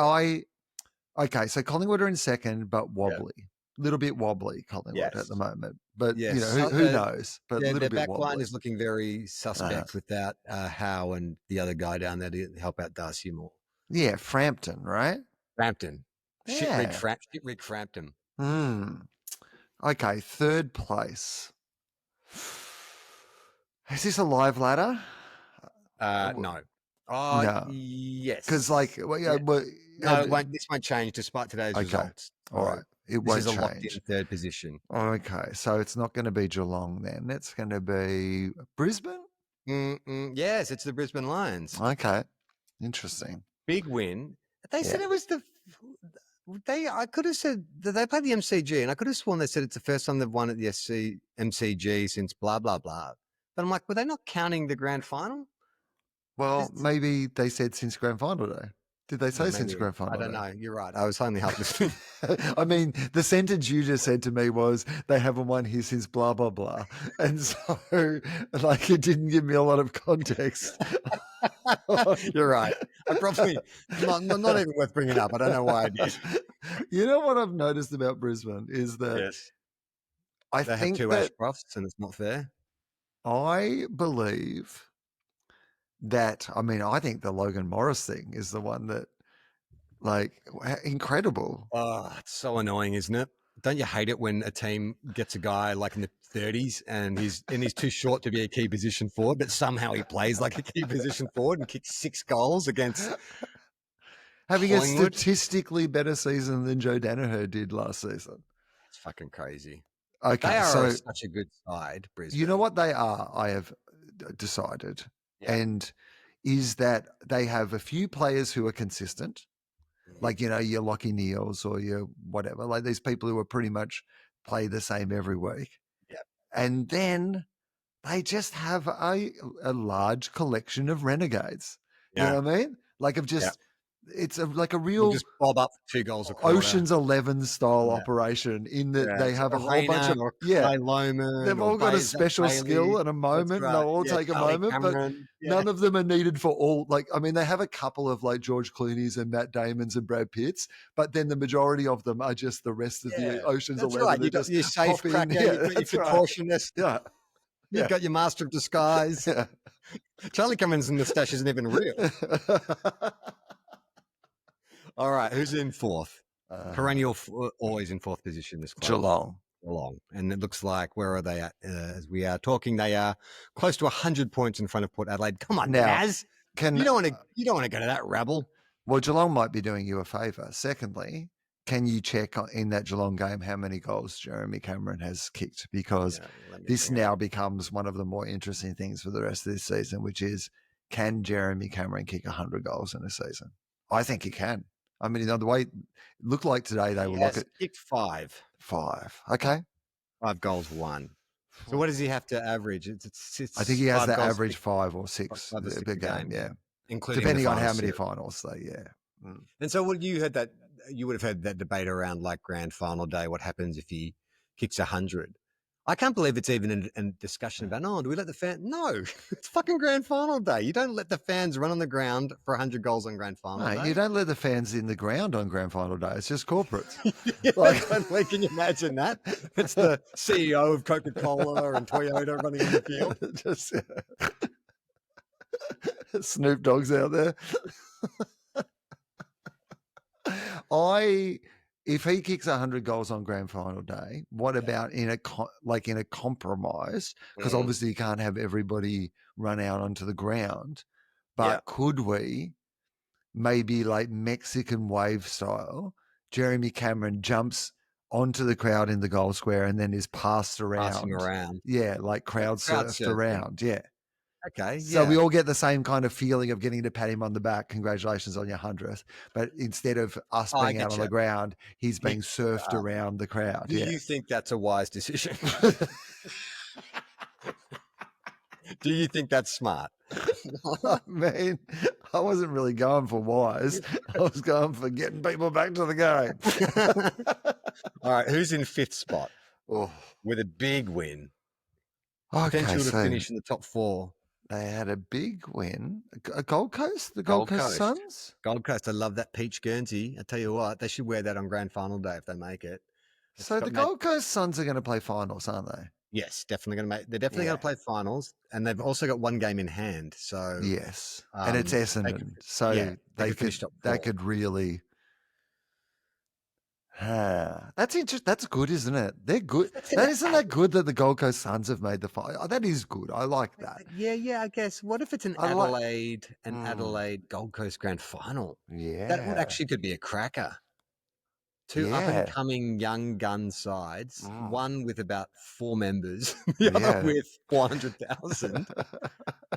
okay, so Collingwood are in second, but wobbly. Little bit wobbly, Collingwood at the moment. But Yes. who knows? But a Yeah, little their bit back wobbly. line is looking very suspect without Howe and the other guy down there to help out Darcy Moore. Yeah, Frampton, right? Frampton. Yeah. Shit Rig Frampton. Okay, third place. Is this a live ladder? No. No. Yes. Because this won't change despite today's results. All right. It This won't is a change. locked-in third position. Okay, so it's not going to be Geelong then. It's going to be Brisbane? Yes, it's the Brisbane Lions. Okay, interesting. Big win. They said it was I could have said that they played the MCG, and I could have sworn they said it's the first time they've won at the MCG since blah, blah, blah. But I'm like, were they not counting the grand final? Well, maybe they said since grand final day. Did they say since grand final? I don't know. You're right. I was only half listening. I mean, the sentence you just said to me was they haven't won here since blah, blah, blah. And so, like, it didn't give me a lot of context. You're right. I probably, not even worth bringing up. I don't know why I did. You know what I've noticed about Brisbane is that they have two Ashcrofts and it's not fair. I believe that, I think the Logan Morris thing is the one that, like, incredible. Oh, it's so annoying, isn't it? Don't you hate it when a team gets a guy like in the 30s and he's too short to be a key position forward, but somehow he plays like a key position forward and kicks 6 goals against having Collingwood? A statistically better season than Joe Danaher did last season. It's fucking crazy. Okay, they are so such a good side, Brisbane. You know what they are, I have decided, and is that they have a few players who are consistent, like, your Lockie Neals or your whatever, like these people who are pretty much play the same every week. Yeah. And then they just have a large collection of renegades. Yeah. You know what I mean? Like it's like a real just bob up 2 goals a quarter. Ocean's 11 style operation in that they have a whole bunch of they've all got a special skill and a moment, and they'll all take a moment, but none of them are needed for all. Like, they have a couple of like George Clooney's and Matt Damon's and Brad Pitt's, but then the majority of them are just the rest of the Ocean's 11. Right. You got your safe cracker, you got your contortionist. Yeah. You've got your master of disguise. Charlie Cummins' moustache isn't even real. All right, who's in fourth? Perennial, always in fourth position this club. Geelong. And it looks like, where are they at? As we are talking, they are close to 100 points in front of Port Adelaide. Come on, Naz. You don't want to go to that rabble. Well, Geelong might be doing you a favour. Secondly, can you check in that Geelong game how many goals Jeremy Cameron has kicked? Because this now becomes one of the more interesting things for the rest of this season, which is, can Jeremy Cameron kick 100 goals in a season? I think he can. The way it looked like today, they were like kicked 5. 5. Okay. 5 goals, 1. So what does he have to average? It's I think he has to average 5 or 6 per game, including depending on how many finals they, And so what you heard you would have had that debate around like grand final day. What happens if he kicks 100? I can't believe it's even a discussion about, do we let the fans? No, it's fucking grand final day. You don't let the fans run on the ground for 100 goals on grand final day. You don't let the fans in the ground on grand final day. It's just corporates. Can you imagine that? It's the CEO of Coca-Cola and Toyota running on the field. Snoop Dogg's out there. If he kicks 100 goals on grand final day, what about in a compromise? Because obviously you can't have everybody run out onto the ground. But could we, maybe like Mexican wave style, Jeremy Cameron jumps onto the crowd in the goal square and then is passed around. Passing around. Yeah, like crowd surfed around. Yeah. Okay. So we all get the same kind of feeling of getting to pat him on the back. Congratulations on your 100th. But instead of us being out on the ground, he's being surfed around the crowd. Do you think that's a wise decision? Do you think that's smart? I wasn't really going for wise. I was going for getting people back to the game. All right, who's in fifth spot Oh, with a big win? okay, Potential to so finish in the top 4. they had a big win. A Gold Coast? The Gold Gold Coast Coast. Suns? Gold Coast, I love that peach Guernsey. I tell you what, they should wear that on grand final day if they make it. It's So got the Gold Coast Suns are going to play finals, aren't they? Yes, definitely going to make. They're definitely Yeah. going to play finals, and they've also got one game in hand. So Yes. And it's they Essendon. could, So yeah, they could finish could top 4. they could really that's interesting. That's good, isn't it? They're good. Isn't that good that the Gold Coast Suns have made the final? That is good. I like that. Yeah, I guess. What if it's an I like- Adelaide Gold Coast grand final? Yeah. That would actually could be a cracker. Two up and coming young gun sides, one with about 4 members, the other with 400,000.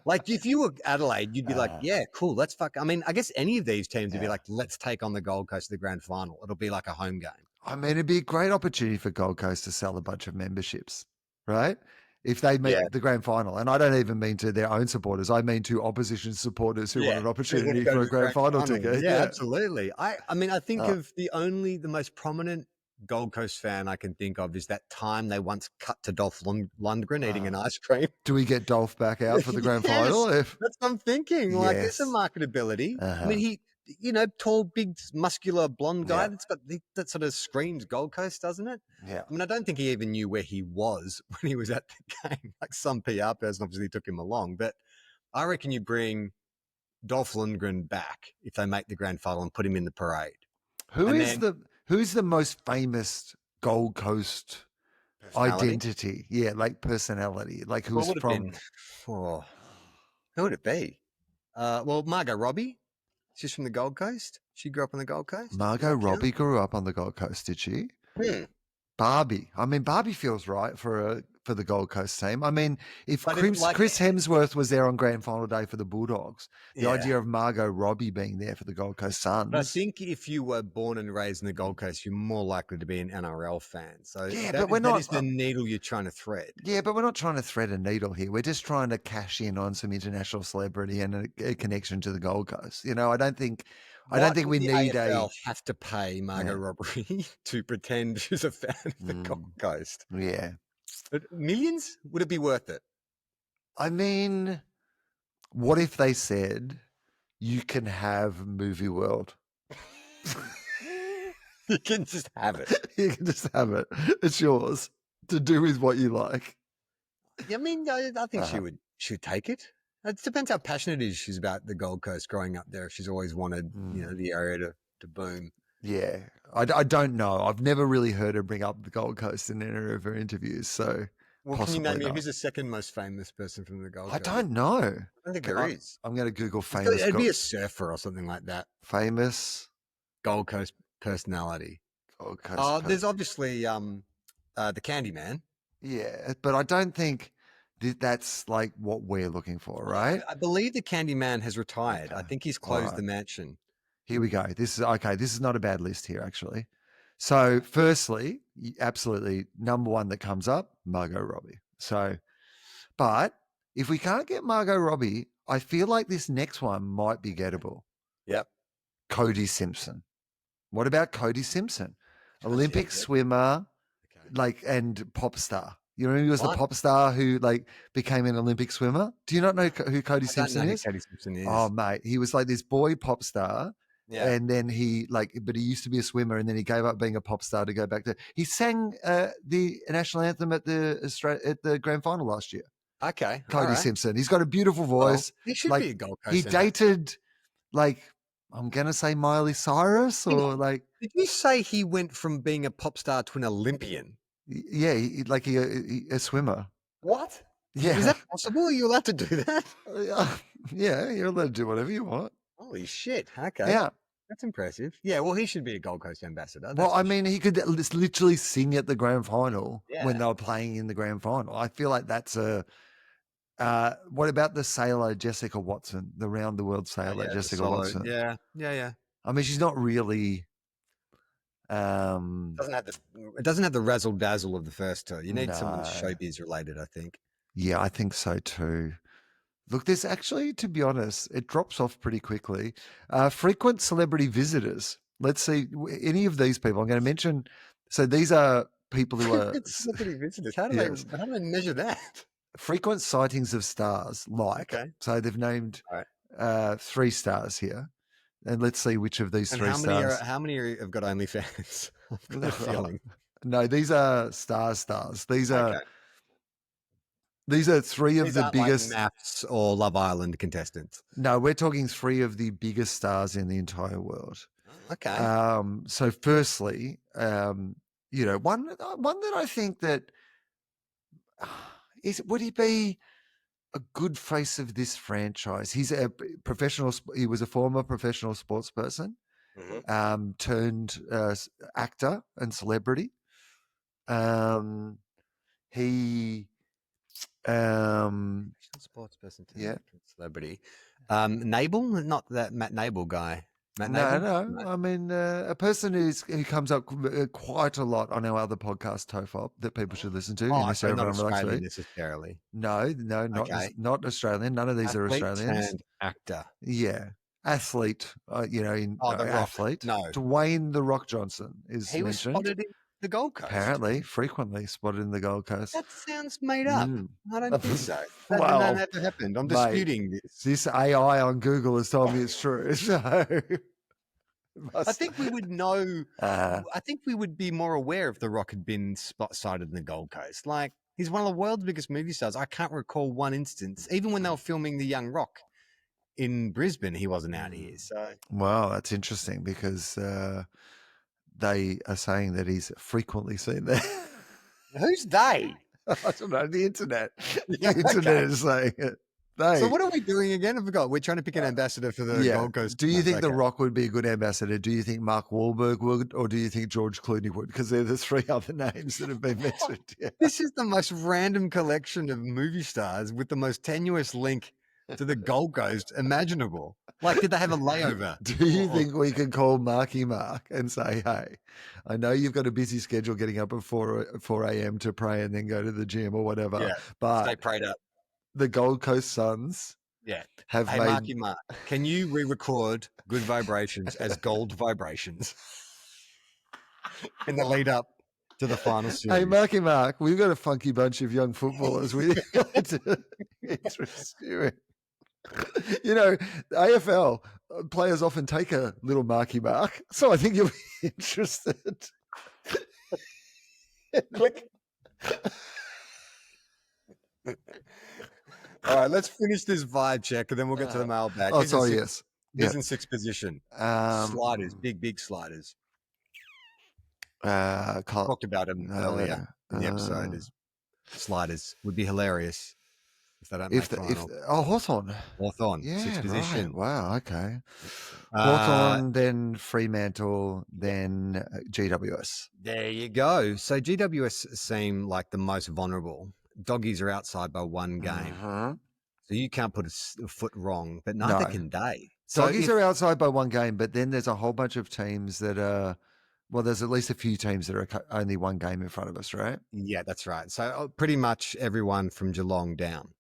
Like if you were Adelaide, you'd be like, yeah, cool, let's fuck. I mean, I guess any of these teams would be like, let's take on the Gold Coast to the grand final. It'll be like a home game. I mean, it'd be a great opportunity for Gold Coast to sell a bunch of memberships, right? If they make the grand final. And I don't even mean to their own supporters. I mean to opposition supporters who want an opportunity for a grand final ticket. Yeah, absolutely. I mean, I think of the most prominent Gold Coast fan I can think of is that time they once cut to Dolph Lundgren eating an ice cream. Do we get Dolph back out for the grand final? That's what I'm thinking. Like, it's a marketability. I mean, he, tall, big, muscular, blonde guy. That sort of screams Gold Coast, doesn't it? Yeah. I mean, I don't think he even knew where he was when he was at the game. Like some PR person obviously took him along, but I reckon you bring Dolph Lundgren back if they make the grand final and put him in the parade. Who's the most famous Gold Coast identity? Yeah, like personality. Like who's from? Who would it be? Well, Margot Robbie. She's from the Gold Coast. She grew up on the Gold Coast. Margot Robbie grew up on the Gold Coast, did she? Barbie. I mean, Barbie feels right for the Gold Coast team. I mean, if Chris Hemsworth was there on grand final day for the Bulldogs, the idea of Margot Robbie being there for the Gold Coast Suns. But I think if you were born and raised in the Gold Coast, you're more likely to be an NRL fan. So that is the needle you're trying to thread. Yeah, but we're not trying to thread a needle here. We're just trying to cash in on some international celebrity and a connection to the Gold Coast. I don't think we need AFL have to pay Margot Robbie to pretend she's a fan of the Gold Coast. Yeah. But millions? Would it be worth it? I mean, what if they said you can have Movie World? You can just have it. You can just have it. It's yours to do with what you like. I mean, I think she would take it. It depends how passionate she's about the Gold Coast growing up there. If she's always wanted, the area to boom. Yeah. I don't know. I've never really heard her bring up the Gold Coast in any of her interviews. So, can you name me who's the second most famous person from the Gold Coast? I don't know. I don't think there is. I'm going to Google famous. It'd be a surfer or something like that. Famous Gold Coast personality. Gold Coast. There's obviously the Candyman. Yeah, but I don't think that's like what we're looking for, right? I believe the Candyman has retired. I think he's closed the mansion. Here we go. This is not a bad list here, actually. So, firstly, absolutely number one that comes up, Margot Robbie. So, but if we can't get Margot Robbie, I feel like this next one might be gettable. Yep. Cody Simpson. What about Cody Simpson? Olympic swimmer, and pop star. You remember he was the pop star who became an Olympic swimmer? Do you not know who Cody Simpson is? Cody Simpson is. Oh, mate. He was like this boy pop star. Yeah. And then but he used to be a swimmer, and then he gave up being a pop star to go back to. He sang the national anthem at the grand final last year. Okay, Cody Simpson. He's got a beautiful voice. He should be a Gold Coast. He dated, I'm gonna say Miley Cyrus, or Did you say he went from being a pop star to an Olympian? Yeah, a swimmer. What? Yeah, is that possible? Are you allowed to do that? Yeah, you're allowed to do whatever you want. Holy shit! Okay. Yeah. That's impressive. Yeah, well, he should be a Gold Coast ambassador. Well, I mean, he could literally sing at the grand final when they were playing in the grand final. I feel like that's a. What about the sailor Jessica Watson, the round the world sailor Jessica Watson? Yeah. I mean, she's not really. It doesn't have the razzle dazzle of the first two. You need someone showbiz related, I think. Yeah, I think so too. Look, this actually, to be honest, it drops off pretty quickly. Frequent celebrity visitors. Let's see any of these people. I'm going to mention. So these are people who are Frequent celebrity visitors. How do yes, they measure that? frequent sightings of stars. Like Okay. so, they've named All right. 3 stars here, and let's see which of these And 3 stars. how many have got OnlyFans? I've got a feeling. No, these are stars. These are Okay. 3 of These the aren't biggest. like Maths or Love Island contestants. No, we're talking 3 of the biggest stars in the entire world. Okay. So firstly, you know, one that I think that would he be a good face of this franchise? He's a professional. He was a former professional sports person, turned actor and celebrity. He, Sports person, yeah. celebrity. Nable, not that Matt Nable guy. Matt Nable? No. I mean, a person who comes up quite a lot on our other podcast, TOEFOP, that people should listen to. Oh, in this so not Everyone Relax Australian Week. necessarily. No, Okay. not Australian. None of these are Athlete Australians. turned actor. Yeah, athlete. You know, The Rock. athlete. No. Dwayne the Rock Johnson is He was mentioned. spotted in the Gold Coast. Apparently, frequently spotted in the Gold Coast. That sounds made up. I don't think so. That Well, never happened. I'm mate, disputing this. This AI on Google has told me it's true. So I think we would know. Uh, I think we would be more aware if The Rock had been sighted in the Gold Coast. Like, he's one of the world's biggest movie stars. I can't recall one instance, even when they were filming The Young Rock in Brisbane, he wasn't out here. So, well, that's interesting because they are saying that he's frequently seen there. who's they? I don't know. The internet. Yeah, The internet okay. is saying it. So what are we doing again? I forgot. We're trying to pick an ambassador for the Gold Coast. Do you think The Rock would be a good ambassador? Do you think Mark Wahlberg would, or do you think George Clooney would? Because they're the 3 other names that have been mentioned. Yeah. This is the most random collection of movie stars with the most tenuous link to the Gold Coast imaginable. Like, did they have a layover? Do you think we could call Marky Mark and say, hey, I know you've got a busy schedule getting up at 4 a.m. to pray and then go to the gym or whatever, Yeah, but stay prayed up. The Gold Coast Suns have Hey, made... Marky Mark, can you re-record Good Vibrations as Gold Vibrations in the lead up to the final series? Hey, Marky Mark, we've got a funky bunch of young footballers we like to interest you in. You know, AFL players often take a little Marky Mark, so I think you'll be interested. Click. All right, let's finish this vibe check, and then we'll get to the mailbag. Oh, sorry, yes. He's in 6th position. Sliders, big sliders. Talked about him earlier in the episode. Is sliders would be hilarious if they don't make final. Hawthorn. Yeah, 6th position. Right. Wow, okay. Hawthorn, then Fremantle, then GWS. There you go. So GWS seem like the most vulnerable. Doggies are outside by 1 game. So you can't put a foot wrong, but neither can they. So Doggies are outside by 1 game, but then there's a whole bunch of teams that are... Well, there's at least a few teams that are only 1 game in front of us, right? Yeah, that's right. So pretty much everyone from Geelong down.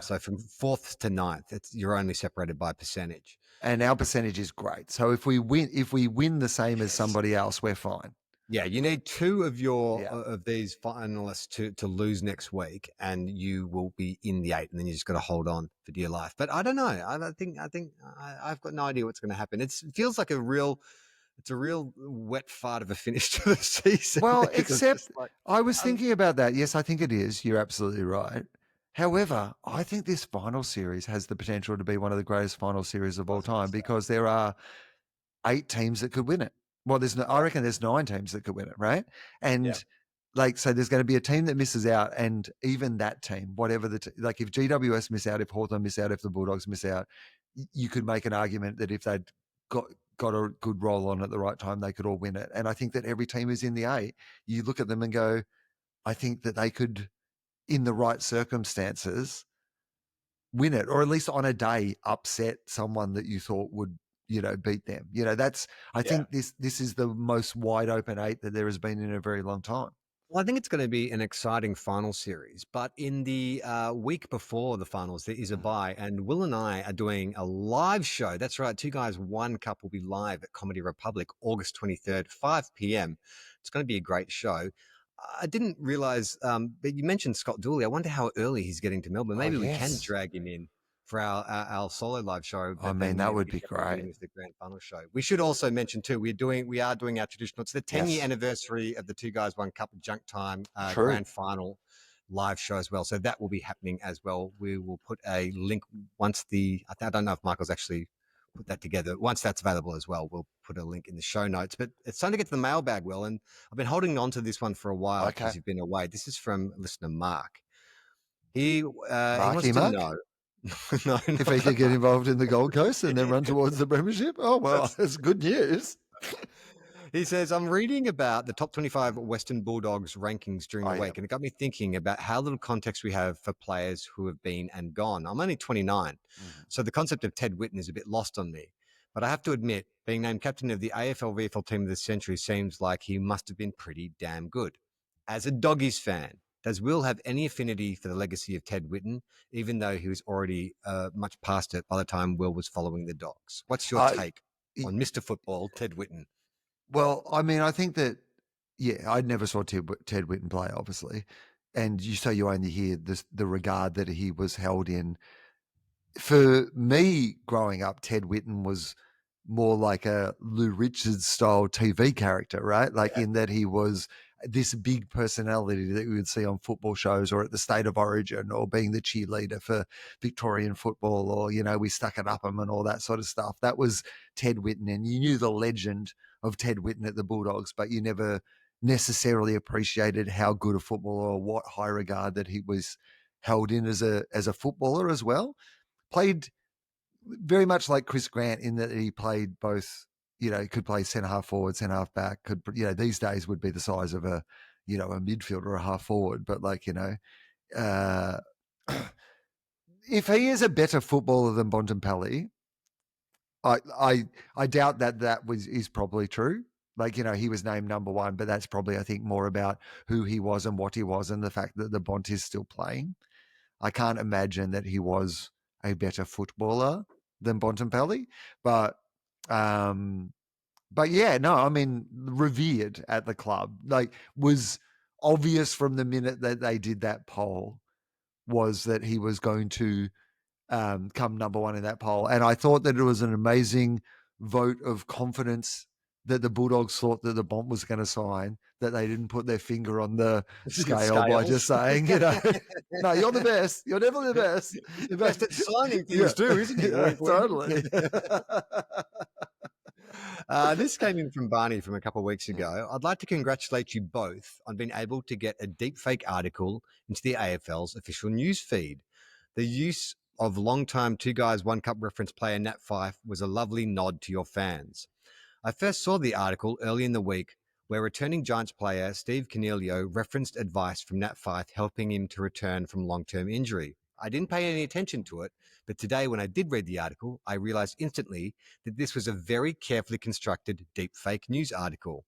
So from 4th to 9th, you're only separated by percentage. And our percentage is great. So if we win the same as somebody else, we're fine. Yeah, you need 2 of your of these finalists to lose next week, and you will be in the 8, and then you just got to hold on for dear life. But I don't know. I've got no idea what's going to happen. It feels like it's a real wet fart of a finish to the season. Well, except I was thinking about that. Yes, I think it is. You're absolutely right. However, I think this final series has the potential to be one of the greatest final series of all time because there are 8 teams that could win it. Well, I reckon there's 9 teams that could win it, right? And so there's going to be a team that misses out, and even that team, whatever like if GWS miss out, if Hawthorn miss out, if the Bulldogs miss out, you could make an argument that if they'd got a good roll on at the right time, they could all win it. And I think that every team is in the 8. You look at them and go, I think that they could, in the right circumstances, win it, or at least on a day upset someone that you thought would, beat them. I think this is the most wide open 8 that there has been in a very long time. Well, I think it's going to be an exciting final series, but in the week before the finals, there is a bye, and Will and I are doing a live show. That's right, Two Guys, One Cup will be live at Comedy Republic, August 23rd, 5 p.m. It's going to be a great show. I didn't realize, but you mentioned Scott Dooley. I wonder how early he's getting to Melbourne. Oh, Maybe we can yes. drag him in for our solo live show, I but mean, then that we would be definitely get great. him as the grand final show. We should also mention too, we are doing our traditional. It's the 10-year Yes. anniversary of the Two Guys One Cup Junk Time True. grand final live show as well. So that will be happening as well. We will put a link once I don't know if Michael's actually put that together. Once that's available as well, we'll put a link in the show notes. But it's time to get to the mailbag, Will, and I've been holding on to this one for a while Okay. because you've been away. This is from listener Mark. He wants Marky to Mark? know. No, If no. he could get involved in the Gold Coast and then run towards the premiership? Oh, well, that's good news. He says, I'm reading about the top 25 Western Bulldogs rankings during the Oh, yeah. week, and it got me thinking about how little context we have for players who have been and gone. I'm only 29, so the concept of Ted Whitten is a bit lost on me. But I have to admit, being named captain of the AFL VFL team of the century seems like he must have been pretty damn good. As a Doggies fan, does Will have any affinity for the legacy of Ted Whitten, even though he was already much past it by the time Will was following the Dogs? What's your Uh, take on Mr. Football, Ted Whitten? well, I mean, I think that, yeah, I never saw Ted Whitten play, obviously. And you only hear the regard that he was held in. For me, growing up, Ted Whitten was more like a Lou Richards style TV character, right? Like in that he was this big personality that we would see on football shows or at the State of Origin or being the cheerleader for Victorian football or, we stuck it up him and all that sort of stuff. That was Ted Whitten. And you knew the legend of Ted Whitten at the Bulldogs, but you never necessarily appreciated how good a footballer or what high regard that he was held in as a footballer as well. Played very much like Chris Grant in that he played both, could play centre half forward, centre half back, these days would be the size of a midfielder or a half forward. But uh, if he is a better footballer than Bontempelli, I doubt that is probably true. He was named number one, but that's probably, I think, more about who he was and what he was and the fact that the Bont is still playing. I can't imagine that he was a better footballer than Bontempelli, but yeah, no, I mean, revered at the club, was obvious from the minute that they did that poll was that he was going to come number one in that poll. And I thought that it was an amazing vote of confidence that the Bulldogs thought that the Bont was going to sign, that they didn't put their finger on the scale by just saying, no, you're the best. You're definitely the best. Best at signing things too, isn't he? Yeah, totally. This came in from Barney from a couple of weeks ago. I'd like to congratulate you both on being able to get a deepfake article into the AFL's official news feed. The use of long-time Two Guys One Cup reference player Nat Fyfe was a lovely nod to your fans. I first saw the article early in the week where returning Giants player Steve Cornelio referenced advice from Nat Fyfe helping him to return from long-term injury. I didn't pay any attention to it, but today when I did read the article, I realized instantly that this was a very carefully constructed deepfake news article.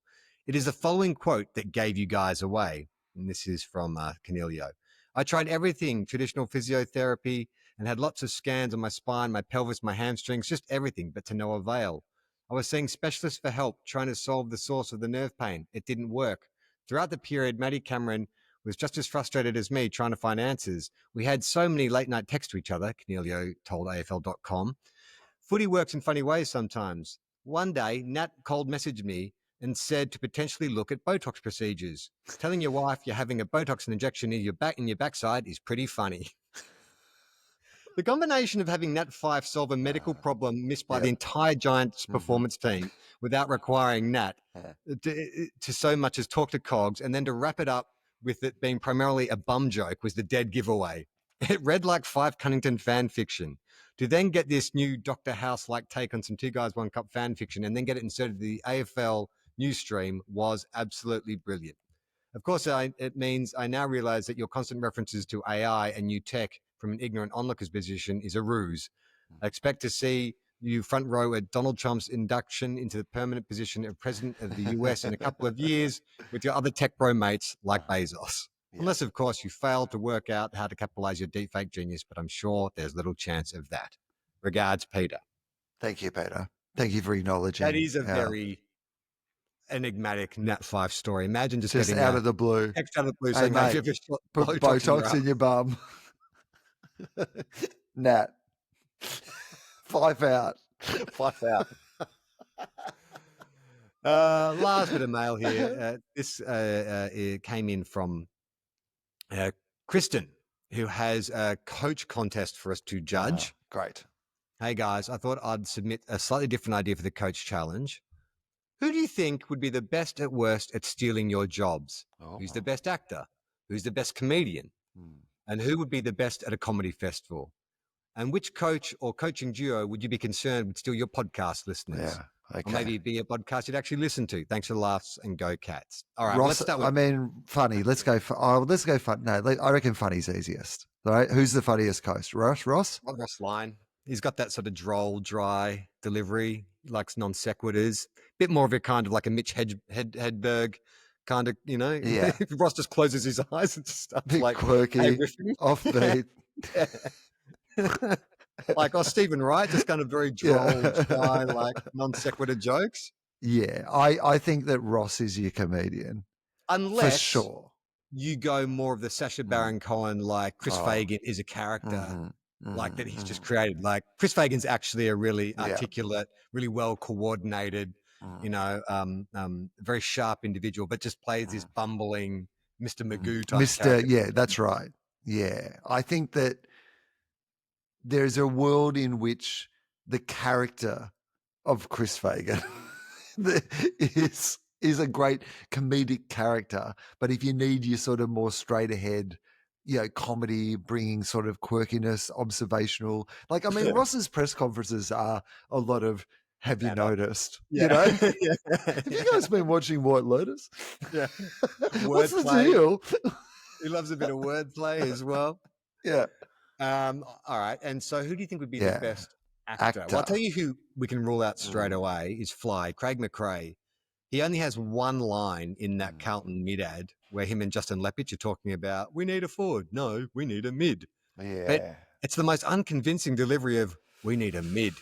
It is the following quote that gave you guys away, and this is from Cornelio. I tried everything, traditional physiotherapy, and had lots of scans on my spine, my pelvis, my hamstrings, just everything, but to no avail. I was seeing specialists for help, trying to solve the source of the nerve pain. It didn't work. Throughout the period, Matty Cameron was just as frustrated as me trying to find answers. We had so many late night texts to each other, Cornelio told AFL.com. Footy works in funny ways sometimes. One day, Nat cold messaged me and said to potentially look at Botox procedures. Telling your wife you're having a Botox injection in your backside is pretty funny. The combination of having Nat Fyfe solve a medical problem missed by the entire Giants performance team without requiring Nat to so much as talk to Cogs, and then to wrap it up with it being primarily a bum joke was the dead giveaway. It read like Fyfe Cunnington fan fiction. To then get this new Dr. House-like take on some Two Guys One Cup fan fiction and then get it inserted in the AFL news stream was absolutely brilliant. Of course, it means I now realize that your constant references to AI and new tech from an ignorant onlooker's position is a ruse. I expect to see you front row at Donald Trump's induction into the permanent position of president of the US in a couple of years with your other tech bro mates like Bezos. Yeah. Unless, of course, you fail to work out how to capitalize your deepfake genius, but I'm sure there's little chance of that. Regards, Peter. Thank you, Peter. Thank you for acknowledging. That is a very enigmatic Nat 5 story. Imagine just getting out of the blue. text out of the blue Hey, saying, mate, "Have you ever put Botox in your bum?" Nat. 5 out. 5 out. Last bit of mail here. This it came in from Kristen, who has a coach contest for us to judge. Great. Hey guys, I thought I'd submit a slightly different idea for the coach challenge. Who do you think would be the best at worst at stealing your jobs? Who's the best actor? Who's the best comedian? And who would be the best at a comedy festival? And which coach or coaching duo would you be concerned would steal your podcast listeners? Yeah. Okay. Or maybe be a podcast you'd actually listen to. Thanks for the laughs and go Cats. All right, Ross, let's start with... I mean, funny. Let's go. Let's go fun. No, I reckon funny's easiest. All right. Who's the funniest coach? Ross? Ross Line. He's got that sort of droll, dry delivery. He likes non sequiturs. Bit more of a kind of like a Mitch Hedberg kind of, you know. Yeah. If Ross just closes his eyes and stuff like quirky, offbeat. Like Stephen Wright, just kind of very droll, dry, like non sequitur jokes. Yeah, I think that Ross is your comedian. Unless for sure you go more of the Sacha Baron Cohen, like Chris Fagan is a character. Like that he's just created. Like Chris Fagan's actually a really articulate, really well coordinated, you know, very sharp individual, but just plays this bumbling Mr. Magoo type character. Yeah, that's right. Yeah, I think that there's a world in which the character of Chris Fagan is a great comedic character, but if you need your sort of more straight ahead, you know, comedy, bringing sort of quirkiness, observational. Like, I mean, Ross's press conferences are a lot of, have you noticed? Yeah. You know? Have you guys been watching White Lotus? Yeah. What's the deal? He loves a bit of wordplay as well. Yeah. All right. And so who do you think would be the best actor? Well, I'll tell you who we can rule out straight away is Fly, Craig McRae. He only has one line in that Carlton mid-ad where him and Justin Leppich are talking about, we need a forward. No, we need a mid. Yeah. But it's the most unconvincing delivery of, we need a mid.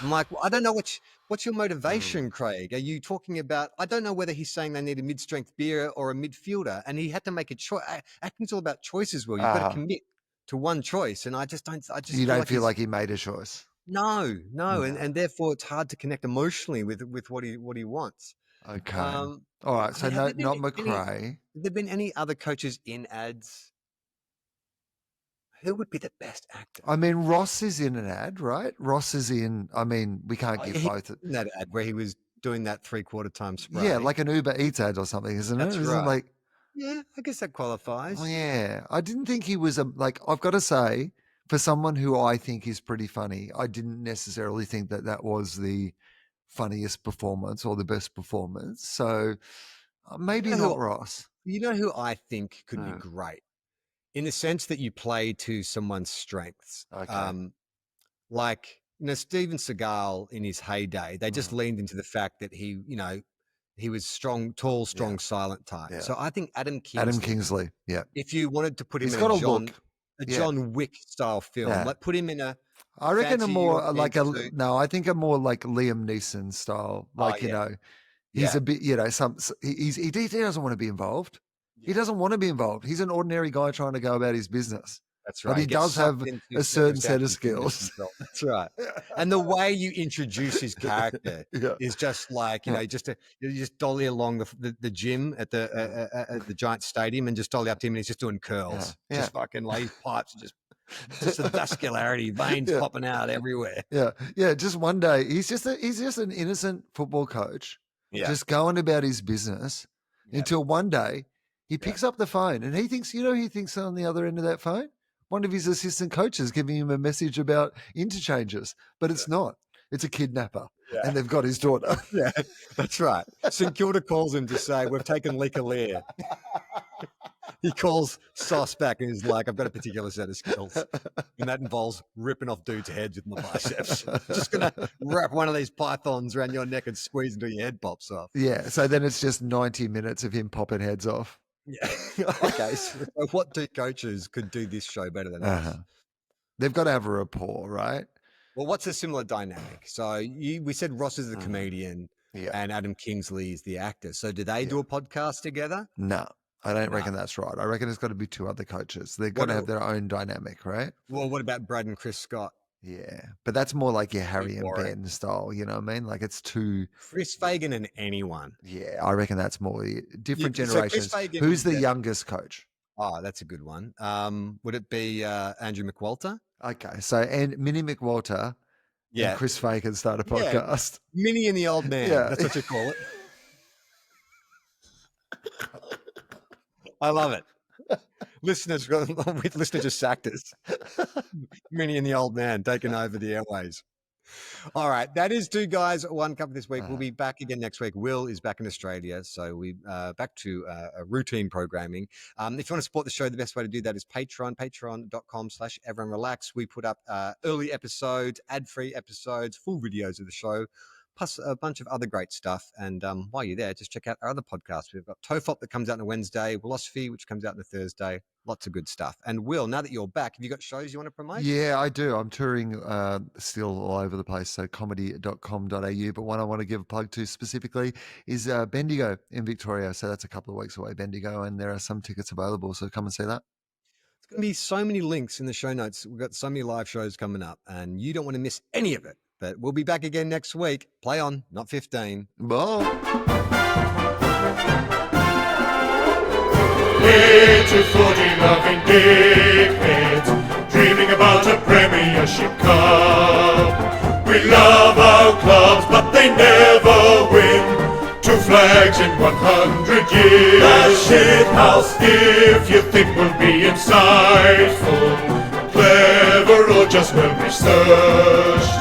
I'm like, well, I don't know what's your motivation, Craig? Are you talking about, I don't know whether he's saying they need a mid-strength beer or a midfielder. And he had to make a choice. Acting's all about choices, Will. You've got to commit to one choice. And you don't feel like he made a choice. No. And therefore it's hard to connect emotionally with what he wants. Okay. All right. So not McRae. Have there been any other coaches in ads? Who would be the best actor? I mean, Ross is in an ad, right? Ross is in, I mean, we can't give both. In that ad where he was doing that 3/4 time spray. Yeah, like an Uber Eats ad or something, isn't it? That's Isn't right. it like, yeah, I guess that qualifies. Oh, yeah. I didn't think he was I've got to say, for someone who I think is pretty funny, I didn't necessarily think that was the funniest performance or the best performance. So maybe not Ross. You know who I think could be great in the sense that you play to someone's strengths. Okay. Like, you know, Steven Seagal in his heyday, they just leaned into the fact that he, you know, he was tall, strong, silent type. Yeah. So I think Adam Kingsley. Yeah. If you wanted to put him in a John Wick style film, like put him in a. I reckon a more like I think a more like Liam Neeson style. Like, you know, he's a bit, you know, he doesn't want to be involved. Yeah. He doesn't want to be involved. He's an ordinary guy trying to go about his business. That's right. But he does have a certain set of skills. That's right. And the way you introduce his character is just like, you know, you just dolly along the gym at the Giant Stadium and just dolly up to him and he's just doing curls. Yeah. Just fucking like his pipes just a vascularity, veins popping out everywhere. Yeah. Yeah. Just one day, he's just an innocent football coach, just going about his business until one day he picks up the phone and he thinks on the other end of that phone, one of his assistant coaches giving him a message about interchanges, but it's not. It's a kidnapper, and they've got his daughter. Yeah, that's right. St Kilda calls him to say, we've taken Lee Lear. he calls Sauce back and he's like, I've got a particular set of skills. And that involves ripping off dudes' heads with my biceps. Just going to wrap one of these pythons around your neck and squeeze until your head pops off. Yeah. So then it's just 90 minutes of him popping heads off. Yeah. Okay. So what two coaches could do this show better than us? They've got to have a rapport, right? Well, what's a similar dynamic? So we said Ross is the comedian and Adam Kingsley is the actor. So do they do a podcast together? No, I don't reckon that's right. I reckon it's got to be two other coaches. They've got to have their own dynamic, right? Well, what about Brad and Chris Scott? Yeah, but that's more like your Harry and Ben style, you know what I mean? Like it's too... Chris Fagan and anyone. Yeah, I reckon that's more different generations. So who's the youngest coach? Oh, that's a good one. Would it be Andrew McWalter? Okay, so and Minnie McWalter and Chris Fagan start a podcast. Minnie and the old man. Yeah. That's what you call it. I love it. Listeners just sacked us. Minnie and the old man taking over the airways. All right, that is Two Guys, One Cup this week. We'll be back again next week. Will is back in Australia, so we back to a routine programming. If you want to support the show, the best way to do that is patreon.com/everyonerelax. We put up early episodes, ad-free episodes, full videos of the show, plus a bunch of other great stuff. And while you're there, just check out our other podcasts. We've got TOEFOP that comes out on a Wednesday, Philosophy, which comes out on a Thursday. Lots of good stuff. And Will, now that you're back, have you got shows you want to promote? Yeah, I do. I'm touring still all over the place, so comedy.com.au. But one I want to give a plug to specifically is Bendigo in Victoria. So that's a couple of weeks away, Bendigo, and there are some tickets available. So come and see that. It's going to be so many links in the show notes. We've got so many live shows coming up, and you don't want to miss any of it. But we'll be back again next week. Play on, not 15. Bye. Little footy-loving dickheads, dreaming about a Premiership Cup. We love our clubs, but they never win. 2 flags in 100 years. The shit house. If you think we'll be insightful, clever, or just well researched,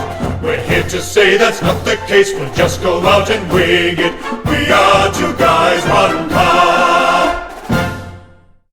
we're here to say that's not the case. We'll just go out and wing it. We are 2 guys, 1 cup.